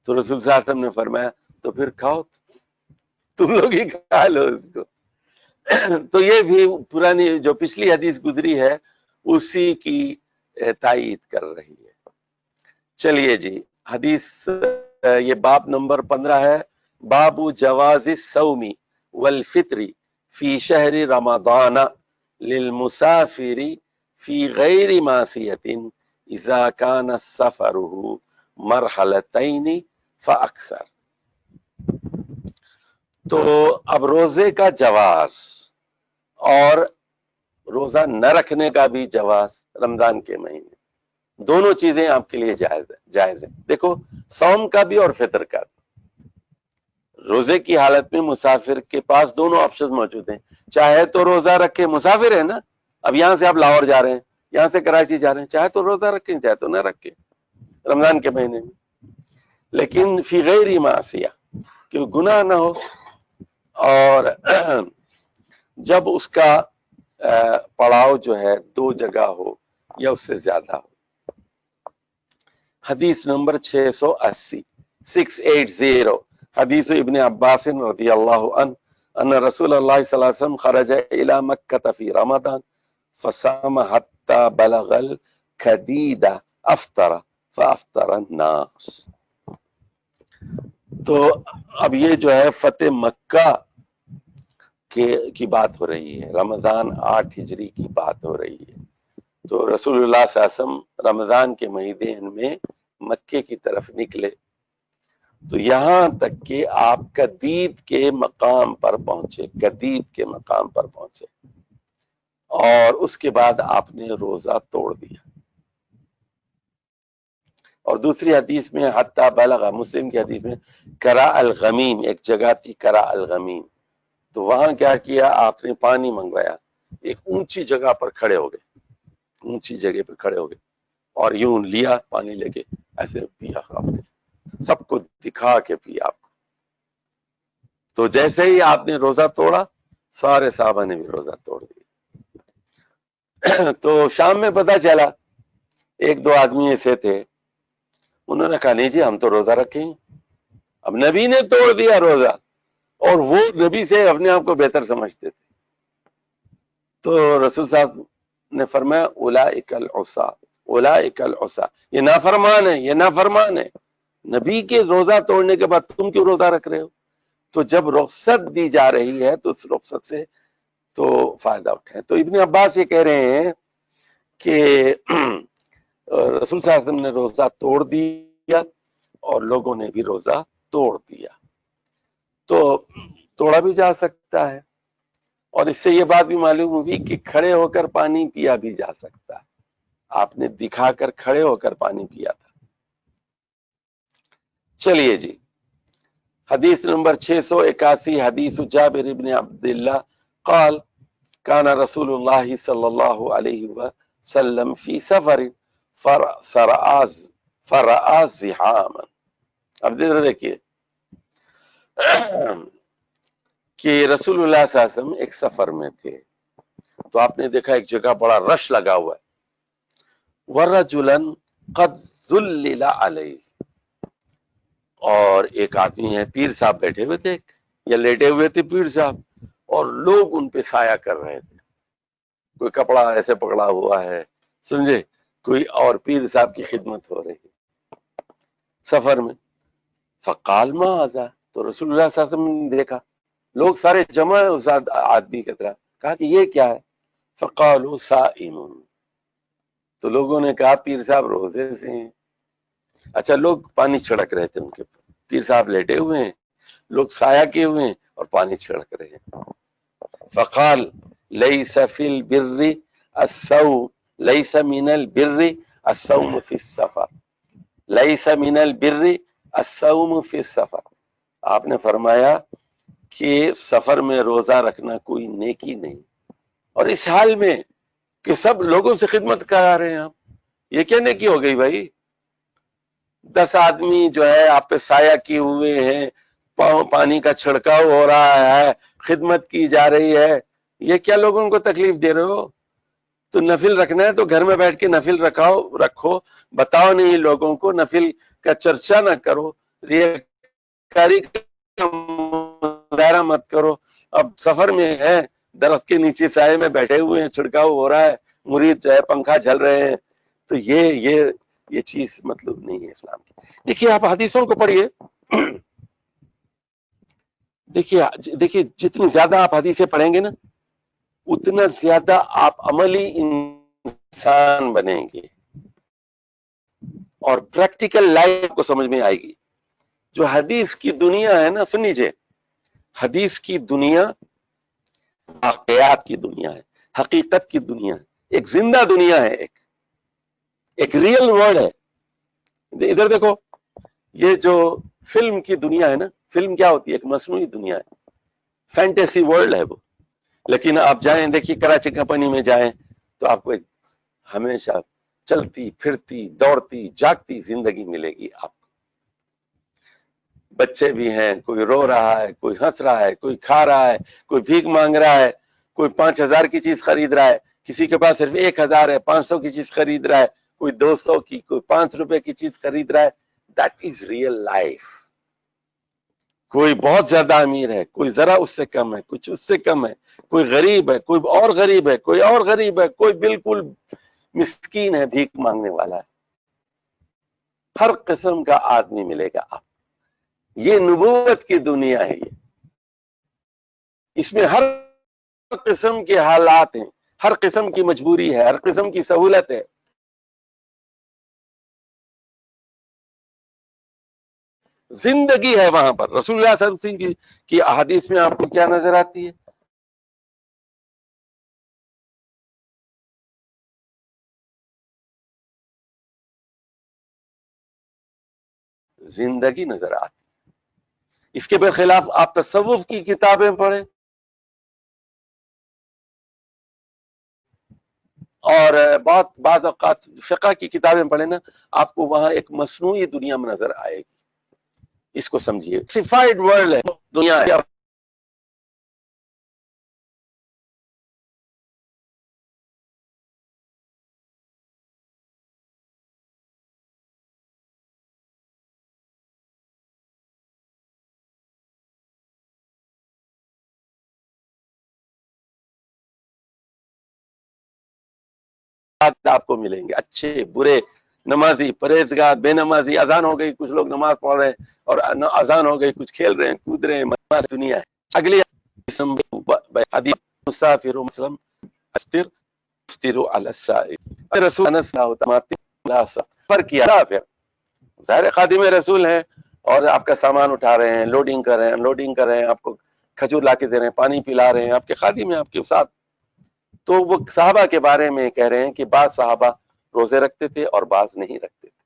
تو رسول صلی اللہ علیہ وسلم نے فرمایا تو پھر کھاؤ، تم لوگ ہی کھا لو اس کو۔ تو یہ بھی پرانی جو پچھلی حدیث گزری ہے اسی کی تائید کر رہی ہے۔ چلیے جی، حدیث یہ باب نمبر 15 ہے، باب جواز الصوم والفطر فی شہر رمضان للمسافر فی غیر معصیۃ اذا کان سفرہ مرحلتین فاکثر۔ تو اب روزے کا جواز اور روزہ نہ رکھنے کا بھی جواز رمضان کے مہینے، دونوں چیزیں آپ کے لیے جائز ہیں۔ دیکھو، صوم کا بھی اور فطر کا بھی۔ روزے کی حالت میں مسافر کے پاس دونوں آپشن موجود ہیں، چاہے تو روزہ رکھے، مسافر ہے نا، اب یہاں سے آپ لاہور جا رہے ہیں، یہاں سے کراچی جا رہے ہیں، چاہے تو روزہ رکھیں چاہے تو نہ رکھیں رمضان کے مہینے میں، لیکن فی غیر معصیہ، کہ گناہ نہ ہو، اور جب اس کا پڑاؤ جو ہے 2 جگہ ہو یا اس سے زیادہ ہو۔ حدیث نمبر 680 حدیث ابن عباس رضی اللہ عنہ ان رسول اللہ صلی اللہ علیہ وسلم خرج الى مکہ فی رمضان فصام حتی بلغ الکدید افطر فافطر الناس۔ تو اب یہ جو ہے فتح مکہ کی بات ہو رہی ہے، رمضان 8 ہجری کی بات ہو رہی ہے۔ تو رسول اللہ صلی اللہ علیہ وسلم رمضان کے مہینے میں مکے کی طرف نکلے، تو یہاں تک کہ آپ کدید کے مقام پر پہنچے، کدید کے مقام پر پہنچے، اور اس کے بعد آپ نے روزہ توڑ دیا۔ اور دوسری حدیث میں حتی بلغ، مسلم کی حدیث میں کرا الغمیم، ایک جگہ تھی کرا الغمیم، تو وہاں کیا کیا آپ نے، پانی منگوایا، ایک اونچی جگہ پر کھڑے ہو گئے، اونچی جگہ پر کھڑے ہو گئے اور یوں لیا پانی لے کے ایسے پیا، آپ نے سب کو دکھا کے پیا آپ کو۔ تو جیسے ہی آپ نے روزہ توڑا، سارے صحابہ نے بھی روزہ توڑ دیا۔ تو شام میں پتہ چلا، 1-2 آدمی ایسے تھے، انہوں نے کہا نہیں جی ہم تو روزہ رکھیں، اب نبی نے توڑ دیا روزہ، اور وہ نبی سے اپنے آپ کو بہتر سمجھتے تھے۔ تو رسول صاحب نے فرمایا اولئک العصاة، اولئک العصاة، یہ نافرمان ہے، یہ نافرمان ہے، نبی کے روزہ توڑنے کے بعد تم کیوں روزہ رکھ رہے ہو؟ تو جب رخصت دی جا رہی ہے تو اس رخصت سے تو فائدہ اٹھائیں۔ تو ابن عباس یہ کہہ رہے ہیں کہ رسول صلی اللہ علیہ وسلم نے روزہ توڑ دیا اور لوگوں نے بھی روزہ توڑ دیا، تو توڑا بھی جا سکتا ہے، اور اس سے یہ بات بھی معلوم ہوئی کہ کھڑے ہو کر پانی پیا بھی جا سکتا ہے، آپ نے دکھا کر کھڑے ہو کر پانی پیا تھا۔ چلیے جی، حدیث نمبر 681 حدیث جابر بن عبداللہ قال کان رسول اللہ صلی اللہ علیہ وسلم فی سفر فرآ زحاما۔ اب دیکھیے کہ رسول اللہ صلی اللہ علیہ وسلم ایک سفر میں تھے، تو آپ نے دیکھا ایک جگہ بڑا رش لگا ہوا ہے، ورجلا قد ذلل علیہ، اور ایک آدمی ہے، پیر صاحب بیٹھے ہوئے تھے یا لیٹے ہوئے تھے پیر صاحب، اور لوگ ان پہ سایہ کر رہے تھے، کوئی کپڑا ایسے پکڑا ہوا ہے، سمجھے، کوئی اور پیر صاحب کی خدمت ہو رہی ہے سفر میں۔ فقال ما ھذا، تو رسول اللہ صلی اللہ علیہ وسلم نے دیکھا لوگ سارے جمع ہیں اس آدمی کی طرح، کہا کہ یہ کیا ہے؟ فقالوا صائم، تو لوگوں نے کہا پیر صاحب روزے سے ہیں۔ اچھا، لوگ پانی چھڑک رہے تھے ان کے اوپر، پیر صاحب لیٹے ہوئے ہیں، لوگ سایہ کیے ہوئے ہیں اور پانی چھڑک رہے ہیں۔ فقال لیس فی البر الصوم، لیس من البر الصوم فی السفر، لیس من البر الصوم فی السفر، آپ نے فرمایا کہ سفر میں روزہ رکھنا کوئی نیکی نہیں، اور اس حال میں کہ سب لوگوں سے خدمت کرا رہے ہیں آپ، یہ کیا نیکی ہو گئی بھائی؟ 10 آدمی جو ہے آپ پہ سایہ کیے ہوئے ہیں، پانی کا چھڑکاؤ ہو رہا ہے، خدمت کی جا رہی ہے، یہ کیا لوگوں کو تکلیف دے رہے ہو؟ تو نفل رکھنا ہے تو گھر میں بیٹھ کے نفل رکھو، بتاؤ نہیں لوگوں کو، نفل کا چرچا نہ کرو، ریاکاری کا مظاہرہ مت کرو۔ اب سفر میں ہے، درخت کے نیچے سائے میں بیٹھے ہوئے ہیں، چھڑکاؤ ہو رہا ہے، مرید جو ہے پنکھا جل رہے ہیں، تو یہ چیز مطلب نہیں ہے اسلام کی۔ دیکھیے آپ حدیثوں کو پڑھیے، دیکھیے جتنی زیادہ آپ حدیثیں پڑھیں گے نا اتنا زیادہ آپ عملی انسان بنیں گے اور پریکٹیکل لائف کو سمجھ میں آئے گی۔ جو حدیث کی دنیا ہے نا، سن لیجیے، حدیث کی دنیا واقعات کی دنیا ہے، حقیقت کی دنیا ہے، ایک زندہ دنیا ہے، ایک ریئل ورلڈ ہے۔ ادھر دیکھو، یہ جو فلم کی دنیا ہے نا، فلم کیا ہوتی ہے؟ ایک مصنوعی دنیا ہے، فینٹیسی ورلڈ ہے وہ۔ لیکن آپ جائیں، دیکھیے کراچی کمپنی میں جائیں تو آپ کو ایک ہمیشہ چلتی پھرتی دوڑتی جاگتی زندگی ملے گی آپ کو۔ بچے بھی ہیں، کوئی رو رہا ہے، کوئی ہنس رہا ہے، کوئی کھا رہا ہے، کوئی بھیک مانگ رہا ہے، کوئی 5,000 کی چیز خرید رہا ہے، کسی کے پاس صرف 1,000 ہے، 500 کی چیز خرید رہا ہے، کوئی 200 کی، کوئی 5 روپے کی چیز خرید رہا ہے۔ That is real life. کوئی بہت زیادہ امیر ہے، کوئی ذرا اس سے کم ہے، کچھ اس سے کم ہے، کوئی غریب ہے، کوئی اور غریب ہے، کوئی اور غریب ہے، کوئی بالکل مسکین ہے، بھیک مانگنے والا ہے۔ ہر قسم کا آدمی ملے گا آپ۔ یہ نبوت کی دنیا ہے، اس میں ہر قسم کے حالات ہیں، ہر قسم کی مجبوری ہے، ہر قسم کی سہولت ہے۔ زندگی ہے وہاں پر۔ رسول اللہ صلی اللہ علیہ وسلم کی احادیث میں آپ کو کیا نظر آتی ہے؟ زندگی نظر آتی ہے۔ اس کے برخلاف آپ تصوف کی کتابیں پڑھیں اور بعض اوقات فقہ کی کتابیں پڑھیں نا، آپ کو وہاں ایک مصنوعی دنیا میں نظر آئے گی۔ اس کو سمجھیے، سیفائڈ ورلڈ ہے، دنیا ہے۔ آپ کو ملیں گے اچھے برے، نمازی پرہیزگار بے نمازی، اذان ہو گئی کچھ لوگ نماز پڑھ رہے ہیں اور اذان ہو گئی کچھ کھیل رہے ہیں کود رہے ہیں، دنیا ہے۔ اگلی حدیث مسافر مسلم افطر افطر علی السائل، رسول انس سفر کیا، ظاہر خادم رسول ہیں اور آپ کا سامان اٹھا رہے ہیں، لوڈنگ کر رہے ہیں انلوڈنگ کر رہے ہیں، آپ کو کھجور لا کے دے رہے ہیں، پانی پلا رہے ہیں، آپ کے خادم ہیں آپ کے ساتھ۔ تو وہ صحابہ کے بارے میں کہہ رہے ہیں کہ بعض صحابہ روزے رکھتے تھے اور بعض نہیں رکھتے تھے۔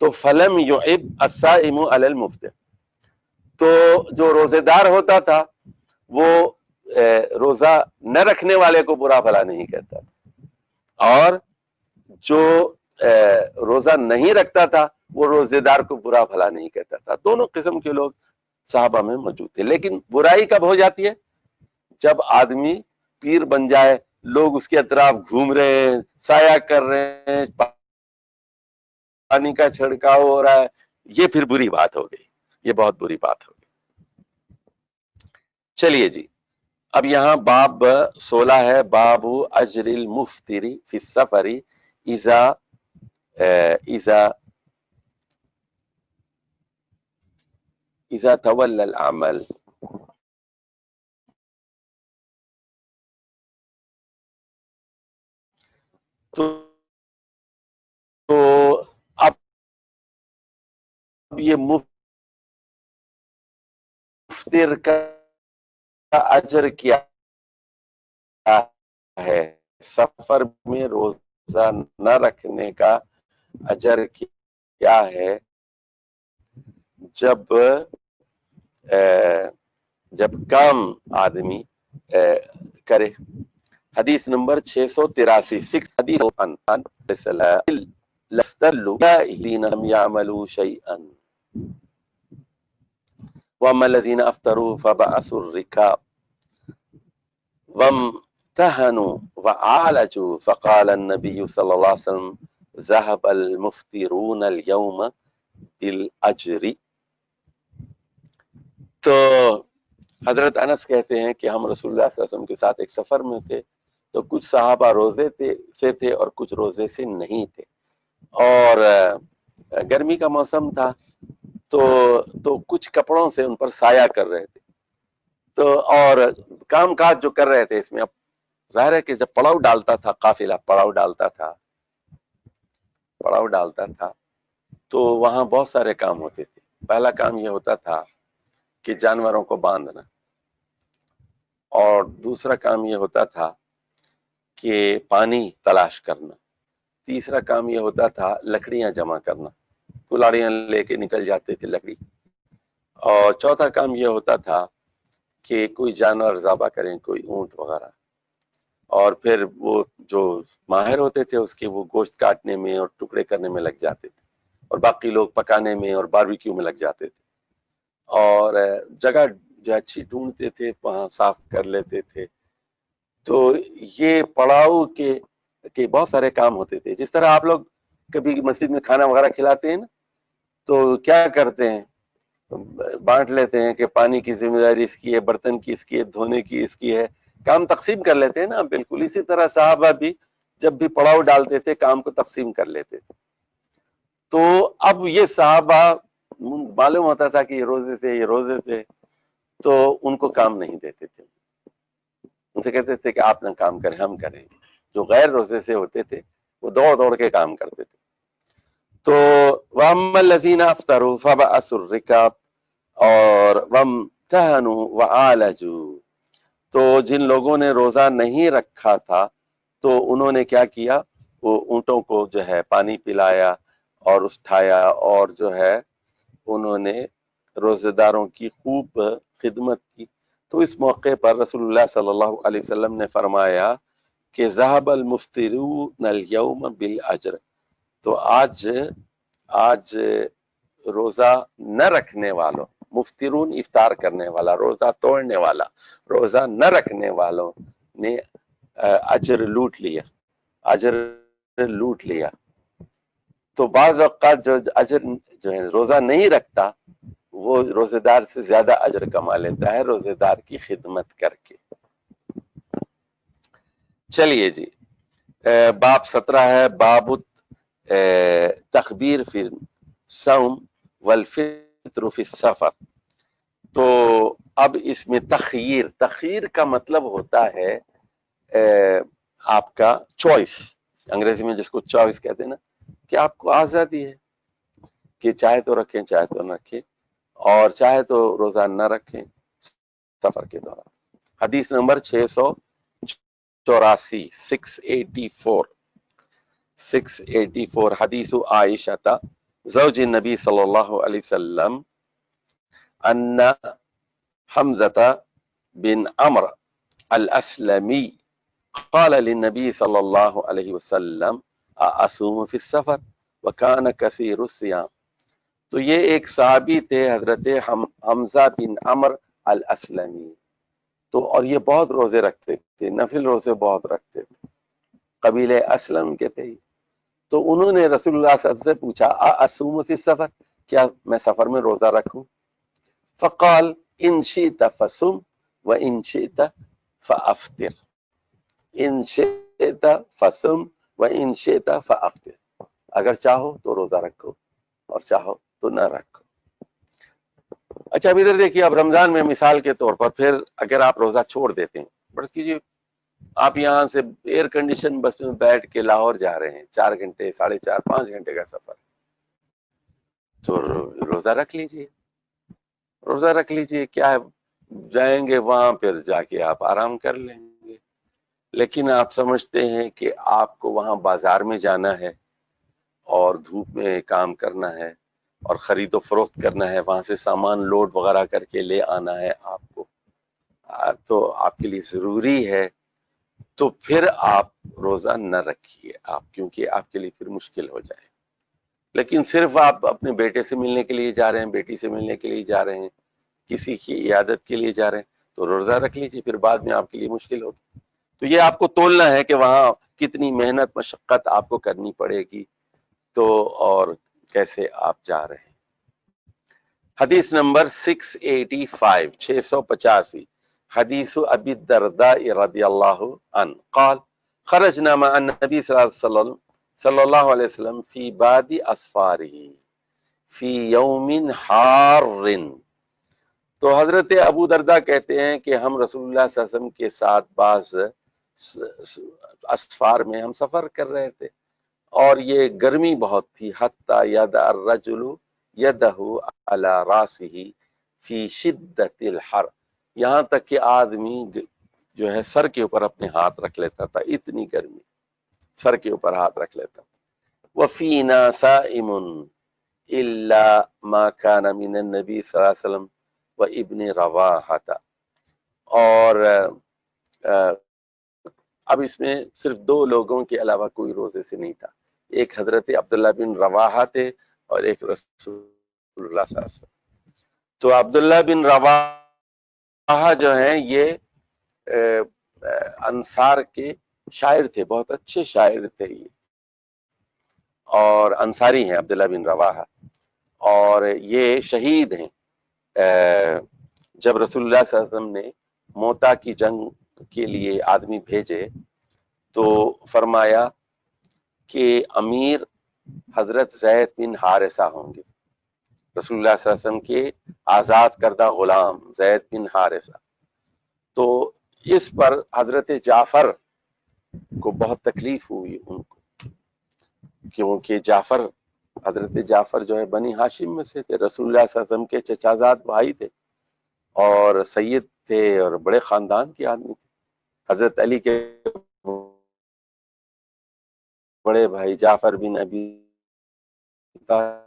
تو فلم یعب الصائم علی المفطر، تو جو روزے دار ہوتا تھا وہ روزہ نہ رکھنے والے کو برا بھلا نہیں کہتا تھا، اور جو روزہ نہیں رکھتا تھا وہ روزے دار کو برا بھلا نہیں کہتا تھا۔ دونوں قسم کے لوگ صحابہ میں موجود تھے۔ لیکن برائی کب ہو جاتی ہے؟ جب آدمی پیر بن جائے، لوگ اس کے اطراف گھوم رہے ہیں، سایہ کر رہے ہیں، پانی کا چھڑکاؤ ہو رہا ہے، یہ پھر بری بات ہو گئی، یہ بہت بری بات ہو گئی۔ چلیے جی، اب یہاں باب 16 ہے، باب اجر المفطر فی السفر اذا تولى العمل۔ تو اب یہ مفطر کا اجر کیا ہے؟ سفر میں روزہ نہ رکھنے کا اجر کیا ہے؟ جب کام آدمی کرے۔ حدیث نمبر 683، حدیث لستلوا الذين لم يعملوا شيئا واما الذين افطروا فبعثوا الركاب وامتهنوا وعالجوا فقال النبي صلی اللہ علیہ وسلم ذهب المفطرون اليوم بالاجر. تو حضرت انس کہتے ہیں کہ ہم رسول اللہ صلی اللہ علیہ وسلم کے ساتھ ایک سفر میں تھے، تو کچھ صحابہ روزے سے تھے اور کچھ روزے سے نہیں تھے، اور گرمی کا موسم تھا، تو کچھ کپڑوں سے ان پر سایہ کر رہے تھے، تو اور کام کاج جو کر رہے تھے اس میں. اب ظاہر ہے کہ جب پڑاؤ ڈالتا تھا قافلہ، پڑاؤ ڈالتا تھا تو وہاں بہت سارے کام ہوتے تھے. پہلا کام یہ ہوتا تھا کہ جانوروں کو باندھنا، اور دوسرا کام یہ ہوتا تھا کہ پانی تلاش کرنا، تیسرا کام یہ ہوتا تھا لکڑیاں جمع کرنا، کلاڑیاں لے کے نکل جاتے تھے لکڑی، اور چوتھا کام یہ ہوتا تھا کہ کوئی جانور ذبح کریں، کوئی اونٹ وغیرہ، اور پھر وہ جو ماہر ہوتے تھے اس کے وہ گوشت کاٹنے میں اور ٹکڑے کرنے میں لگ جاتے تھے، اور باقی لوگ پکانے میں اور باربیکیو میں لگ جاتے تھے، اور جگہ جو اچھی ڈھونڈتے تھے وہاں صاف کر لیتے تھے. تو یہ پڑاؤ کے بہت سارے کام ہوتے تھے. جس طرح آپ لوگ کبھی مسجد میں کھانا وغیرہ کھلاتے ہیں نا، تو کیا کرتے ہیں، بانٹ لیتے ہیں کہ پانی کی ذمہ داری اس کی ہے، برتن کی اس کی ہے، دھونے کی اس کی ہے، کام تقسیم کر لیتے ہیں نا. بالکل اسی طرح صحابہ بھی جب بھی پڑاؤ ڈالتے تھے کام کو تقسیم کر لیتے تھے. تو اب یہ صحابہ معلوم ہوتا تھا کہ یہ روزے سے تو ان کو کام نہیں دیتے تھے، ان سے کہتے تھے کہ آپ نہ کام کریں، ہم کریں گے. جو غیر روزے سے ہوتے تھے وہ دوڑ کے کام کرتے تھے. تو وَأَمَّا الَّذِينَ افطروا فَبَعَثُوا الرِّكَابَ اور وَامْتَهَنُوا وَعَالَجُوا، تو جن لوگوں نے روزہ نہیں رکھا تھا تو انہوں نے کیا کیا، وہ اونٹوں کو جو ہے پانی پلایا اور اٹھایا، اور جو ہے انہوں نے روزے داروں کی خوب خدمت کی. تو اس موقع پر رسول اللہ صلی اللہ علیہ وسلم نے فرمایا کہ ذهب المفطرون اليوم بالاجر. تو آج روزہ نہ رکھنے والوں، مفطرون افطار کرنے والا، روزہ توڑنے والا، روزہ نہ رکھنے والوں نے اجر لوٹ لیا. تو بعض اوقات جو اجر جو ہے روزہ نہیں رکھتا وہ روزے دار سے زیادہ اجر کما لیتا ہے روزے دار کی خدمت کر کے. چلیے جی، باب 17 ہے، باب تخبیر فی الصوم والفطر فی السفر. تو اب اس میں تخیر کا مطلب ہوتا ہے آپ کا چوائس، انگریزی میں جس کو چوائس کہتے ہیں نا، کہ آپ کو آزادی ہے کہ چاہے تو رکھیں چاہے تو نہ رکھیں، اور چاہے تو روزہ نہ رکھیں سفر کے دوران. حدیث نمبر 684 حدیث عائشہ زوج النبی صلی اللہ علیہ وسلم ان حمزہ بن عمرو الاسلمی قال للنبی صلی اللہ علیہ وسلم اصوم فی السفر وکان کثیر الصیام. تو یہ ایک صحابی تھے حضرت حمزہ بن عمرو الاسلمی، تو اور یہ بہت روزے رکھتے تھے، نفل روزے بہت رکھتے تھے، قبیلے اسلم کے تھے. تو انہوں نے رسول اللہ صلی اللہ علیہ وسلم سے پوچھا اصوم فی السفر، کیا میں سفر میں روزہ رکھوں؟ فقال ان شئت فصم وان شئت فافطر، ان شئت فصم وان شئت فافطر، اگر چاہو تو روزہ رکھو اور چاہو تو نہ رکھو. اچھا اب ادھر دیکھیے، اب رمضان میں مثال کے طور پر پھر اگر آپ روزہ چھوڑ دیتے ہیں، فرض کیجیے آپ یہاں سے ایئر کنڈیشن بس میں بیٹھ کے لاہور جا رہے ہیں، 4 گھنٹے 4.5 5 گھنٹے کا سفر، تو روزہ رکھ لیجیے، کیا ہے، جائیں گے وہاں پھر جا کے آپ آرام کر لیں گے. لیکن آپ سمجھتے ہیں کہ آپ کو وہاں بازار میں جانا ہے اور دھوپ میں کام کرنا ہے اور خرید و فروخت کرنا ہے، وہاں سے سامان لوڈ وغیرہ کر کے لے آنا ہے آپ کو، تو آپ کے لیے ضروری ہے، تو پھر آپ روزہ نہ رکھیے آپ، کیونکہ آپ کے لیے پھر مشکل ہو جائے. لیکن صرف آپ اپنے بیٹے سے ملنے کے لیے جا رہے ہیں، بیٹی سے ملنے کے لیے جا رہے ہیں، کسی کی عیادت کے لیے جا رہے ہیں، تو روزہ رکھ لیجیے، پھر بعد میں آپ کے لیے مشکل ہوگی. تو یہ آپ کو تولنا ہے کہ وہاں کتنی محنت مشقت آپ کو کرنی پڑے گی، تو اور کیسے آپ جا رہے ہیں. حدیث نمبر 685 685 حدیث ابی الدرداء رضی اللہ عنہ قال خرجنا مع النبی صلی اللہ علیہ وسلم فی بعد اسفارہ فی یوم حار. تو حضرت ابو درداء کہتے ہیں کہ ہم رسول اللہ صلی اللہ علیہ وسلم کے ساتھ بعض اسفار میں ہم سفر کر رہے تھے اور یہ گرمی بہت تھی. حتی یدع الرجل یدہ علی راسہ فی شدت الحر، یہاں تک کہ آدمی جو ہے سر کے اوپر اپنے ہاتھ رکھ لیتا تھا، اتنی گرمی سر کے اوپر ہاتھ رکھ لیتا تھا. وفینا صائم الا ما کان من النبی صلی اللہ علیہ وسلم و ابن رواحہ. اور اب اس میں صرف دو لوگوں کے علاوہ کوئی روزے سے نہیں تھا، ایک حضرت عبداللہ بن رواحہ تھے اور ایک رسول اللہ صلی اللہ علیہ وسلم. تو عبداللہ بن رواحہ جو ہیں یہ انصار کے شاعر تھے، بہت اچھے شاعر تھے یہ، اور انصاری ہیں عبداللہ بن رواحہ، اور یہ شہید ہیں. جب رسول اللہ صلی اللہ علیہ وسلم نے موتا کی جنگ کے لیے آدمی بھیجے تو فرمایا کہ امیر حضرت زید بن حارثہ ہوں گے، رسول اللہ صلی اللہ علیہ وسلم کے آزاد کردہ غلام زید بن حارثہ. تو اس پر حضرت جعفر کو بہت تکلیف ہوئی ان کو، کیونکہ حضرت جعفر جو ہے بنی ہاشم میں سے تھے، رسول اللہ صلی اللہ علیہ وسلم کے چچازاد بھائی تھے اور سید تھے اور بڑے خاندان کے آدمی تھے. حضرت علی کے بڑے بھائی جعفر بن ابی طالب.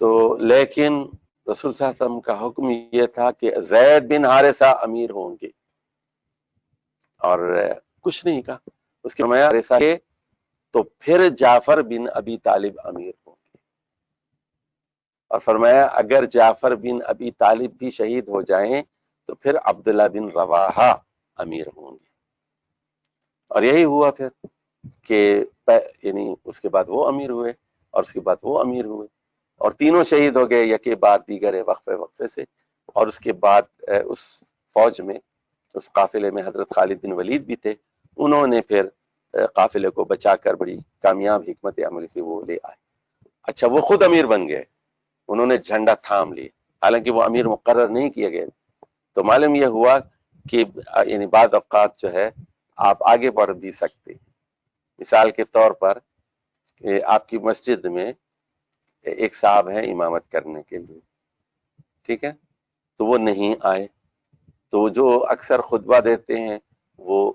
تو لیکن رسول صلی اللہ علیہ وسلم کا حکم یہ تھا کہ زید بن حارثہ امیر ہوں گے، اور کچھ نہیں کہا. اس کے حارثہ کے تو پھر جعفر بن ابی طالب امیر ہوں گے، اور فرمایا اگر جعفر بن ابی طالب بھی شہید ہو جائیں تو پھر عبداللہ بن رواحہ امیر ہوں گے. اور یہی ہوا پھر کہ یعنی اس کے بعد وہ امیر ہوئے اور اس کے بعد وہ امیر ہوئے، اور تینوں شہید ہو گئے یکے بعد دیگر وقفے سے. اور اس کے بعد اس فوج میں اس قافلے میں حضرت خالد بن ولید بھی تھے، انہوں نے پھر قافلے کو بچا کر بڑی کامیاب حکمت عملی سے وہ لے آئے. اچھا وہ خود امیر بن گئے، انہوں نے جھنڈا تھام لیے، حالانکہ وہ امیر مقرر نہیں کیے گئے. تو معلوم یہ ہوا کہ یعنی بعض اوقات جو ہے آپ آگے بڑھ بھی سکتے. مثال کے طور پر آپ کی مسجد میں ایک صاحب ہیں امامت کرنے کے لیے، ٹھیک ہے، تو وہ نہیں آئے، تو جو اکثر خطبہ دیتے ہیں وہ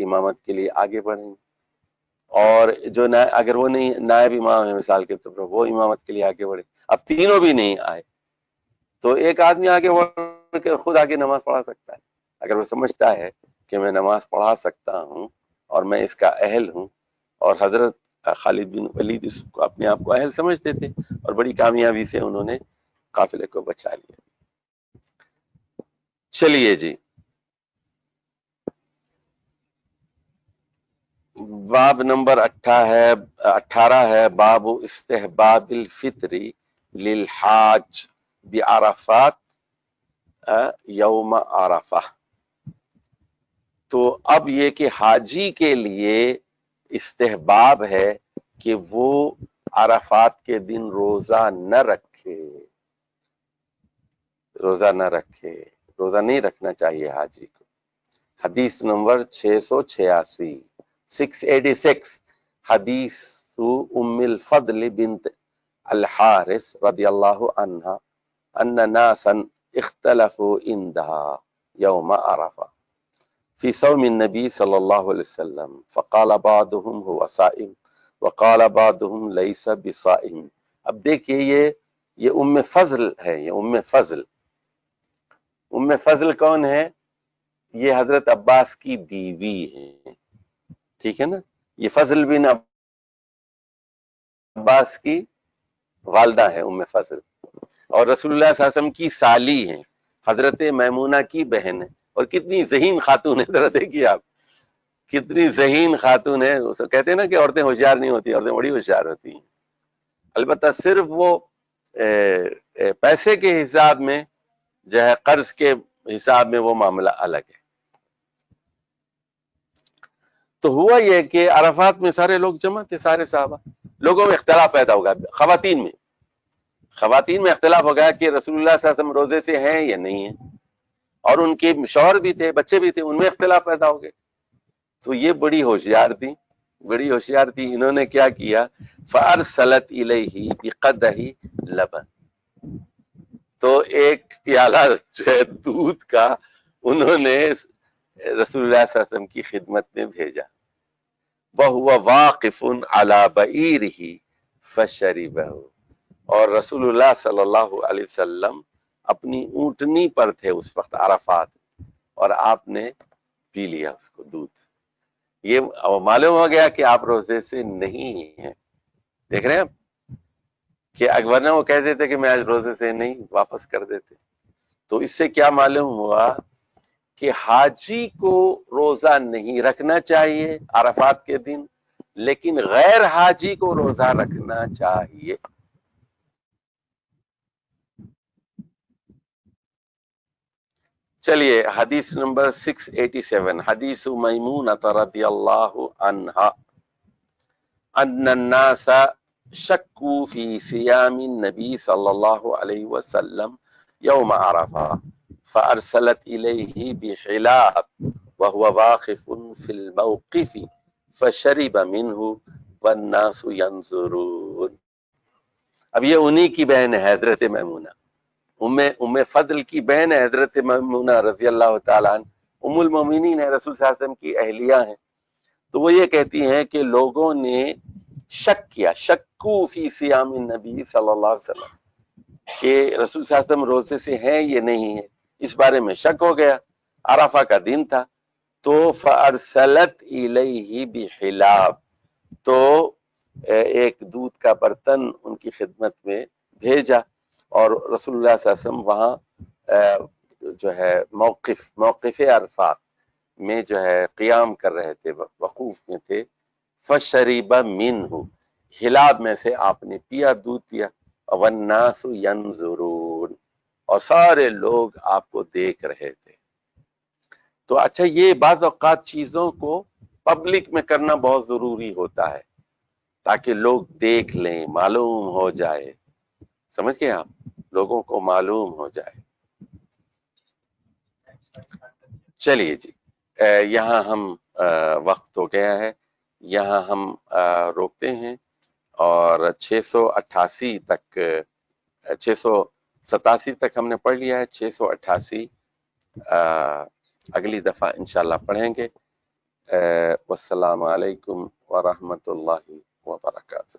امامت کے لیے آگے بڑھیں، اور جو اگر وہ نہیں نائب امام ہے مثال کے طور پر وہ امامت کے لیے آگے بڑھے. اب تینوں بھی نہیں آئے تو ایک آدمی آگے بڑھ کر خود آگے نماز پڑھا سکتا ہے اگر وہ سمجھتا ہے کہ میں نماز پڑھا سکتا ہوں اور میں اس کا اہل ہوں. اور حضرت خالد بن ولید اس کو اپنے آپ کو اہل سمجھتے تھے اور بڑی کامیابی سے انہوں نے قافلے کو بچا لیا. چلیے جی، باب نمبر 18 ہے باب استحباب الفطر للحاج بعرفات یوم عرفہ. تو اب یہ کہ حاجی کے لیے استحباب ہے کہ وہ عرفات کے دن روزہ نہ رکھے، روزہ نہیں رکھنا چاہیے حاجی کو. حدیث نمبر 686 حدیث ام الفضل بنت الحارث رضی اللہ عنہ ان ناسا اختلفوا عندها یوم عرفہ فی صوم النبی صلی اللہ علیہ وسلم فقال بعضهم هو صائم وقال بعضهم ليس بصائم. اب دیکھیے یہ ام فضل ہے، یہ ام فضل کون ہے؟ یہ حضرت عباس کی بیوی ہیں، ٹھیک ہے نا. یہ فضل بن عباس کی والدہ ہے ام فضل، اور رسول اللہ صلی اللہ علیہ وسلم کی سالی ہیں، حضرت میمونہ کی بہن ہے، اور کتنی ذہین خاتون ہے، ذرا دیکھیے آپ کتنی ذہین خاتون ہے. کہتے ہیں نا کہ عورتیں ہوشیار نہیں ہوتی، عورتیں بڑی ہوشیار ہوتی ہیں. البتہ صرف وہ پیسے کے حساب میں جو ہے، قرض کے حساب میں وہ معاملہ الگ ہے. تو ہوا یہ کہ عرفات میں سارے لوگ جمع تھے، سارے صحابہ. لوگوں میں اختلاف پیدا ہو گیا، خواتین میں اختلاف ہو گیا کہ رسول اللہ صلی اللہ علیہ وسلم روزے سے ہیں یا نہیں ہیں، اور ان کے شوہر بھی تھے، بچے بھی تھے، ان میں اختلاف پیدا ہو گئے. تو یہ بڑی ہوشیار تھی. انہوں نے کیا کیا؟ فارسلت الیہ بقدح لبن، تو ایک پیالہ جو ہے دودھ کا انہوں نے رسول اللہ صلی اللہ علیہ وسلم کی خدمت میں بھیجا. وَهُوَ وَاقِفٌ عَلَى بَعِيرِهِ فَشَرِبَهُ، اور رسول اللہ صلی اللہ علیہ وسلم اپنی اونٹنی پر تھے اس وقت عرفات، اور آپ نے پی لیا اس کو دودھ. یہ معلوم ہو گیا کہ آپ روزے سے نہیں ہیں. دیکھ رہے ہیں آپ کہ ورنہ وہ کہہ دیتے کہ میں آج روزے سے نہیں، واپس کر دیتے. تو اس سے کیا معلوم ہوا کہ حاجی کو روزہ نہیں رکھنا چاہیے عرفات کے دن، لیکن غیر حاجی کو روزہ رکھنا چاہیے. چلیے حدیث نمبر 687، حدیث میمونہ رضی اللہ عنہا ان الناس شکوا فی صیام النبی صلی اللہ علیہ وسلم یوم عرفہ فارسلت الیہ بحلاب وهو واقف فی الموقف فشرب منه والناس ينظرون. اب یہ انہی کی بہن ہے حضرت میمونہ، ام فضل کی بہن ہے حضرت میمونہ رضی اللہ تعالیٰ عنہ، ام المومنین ہے، رسول صلی اللہ علیہ وسلم کی اہلیہ ہیں. تو وہ یہ کہتی ہیں کہ لوگوں نے شک کیا، شکو فی صیام النبی صلی اللہ علیہ وسلم، کہ رسول صلی اللہ علیہ وسلم روزے سے ہیں یہ نہیں ہے، اس بارے میں شک ہو گیا. عرفہ کا دن تھا. تو فارسلت الیہ بحلاب، تو ایک دودھ کا برتن ان کی خدمت میں بھیجا، اور رسول اللہ صلی اللہ علیہ وسلم وہاں جو ہے موقف عرفات میں جو ہے قیام کر رہے تھے، وقوف میں تھے. فشرب منہ، حلاب میں سے آپ نے پیا، دودھ پیا. والناس ینظرون، اور سارے لوگ آپ کو دیکھ رہے تھے. تو اچھا، یہ بعض اوقات چیزوں کو پبلک میں کرنا بہت ضروری ہوتا ہے تاکہ لوگ دیکھ لیں، معلوم ہو جائے. سمجھ گئے آپ؟ لوگوں کو معلوم ہو جائے. چلیے جی، یہاں ہم وقت ہو گیا ہے، یہاں ہم روکتے ہیں، اور 688 تک 687 تک ہم نے پڑھ لیا ہے. 688 اگلی دفعہ انشاءاللہ پڑھیں گے. والسلام علیکم ورحمۃ اللہ وبرکاتہ.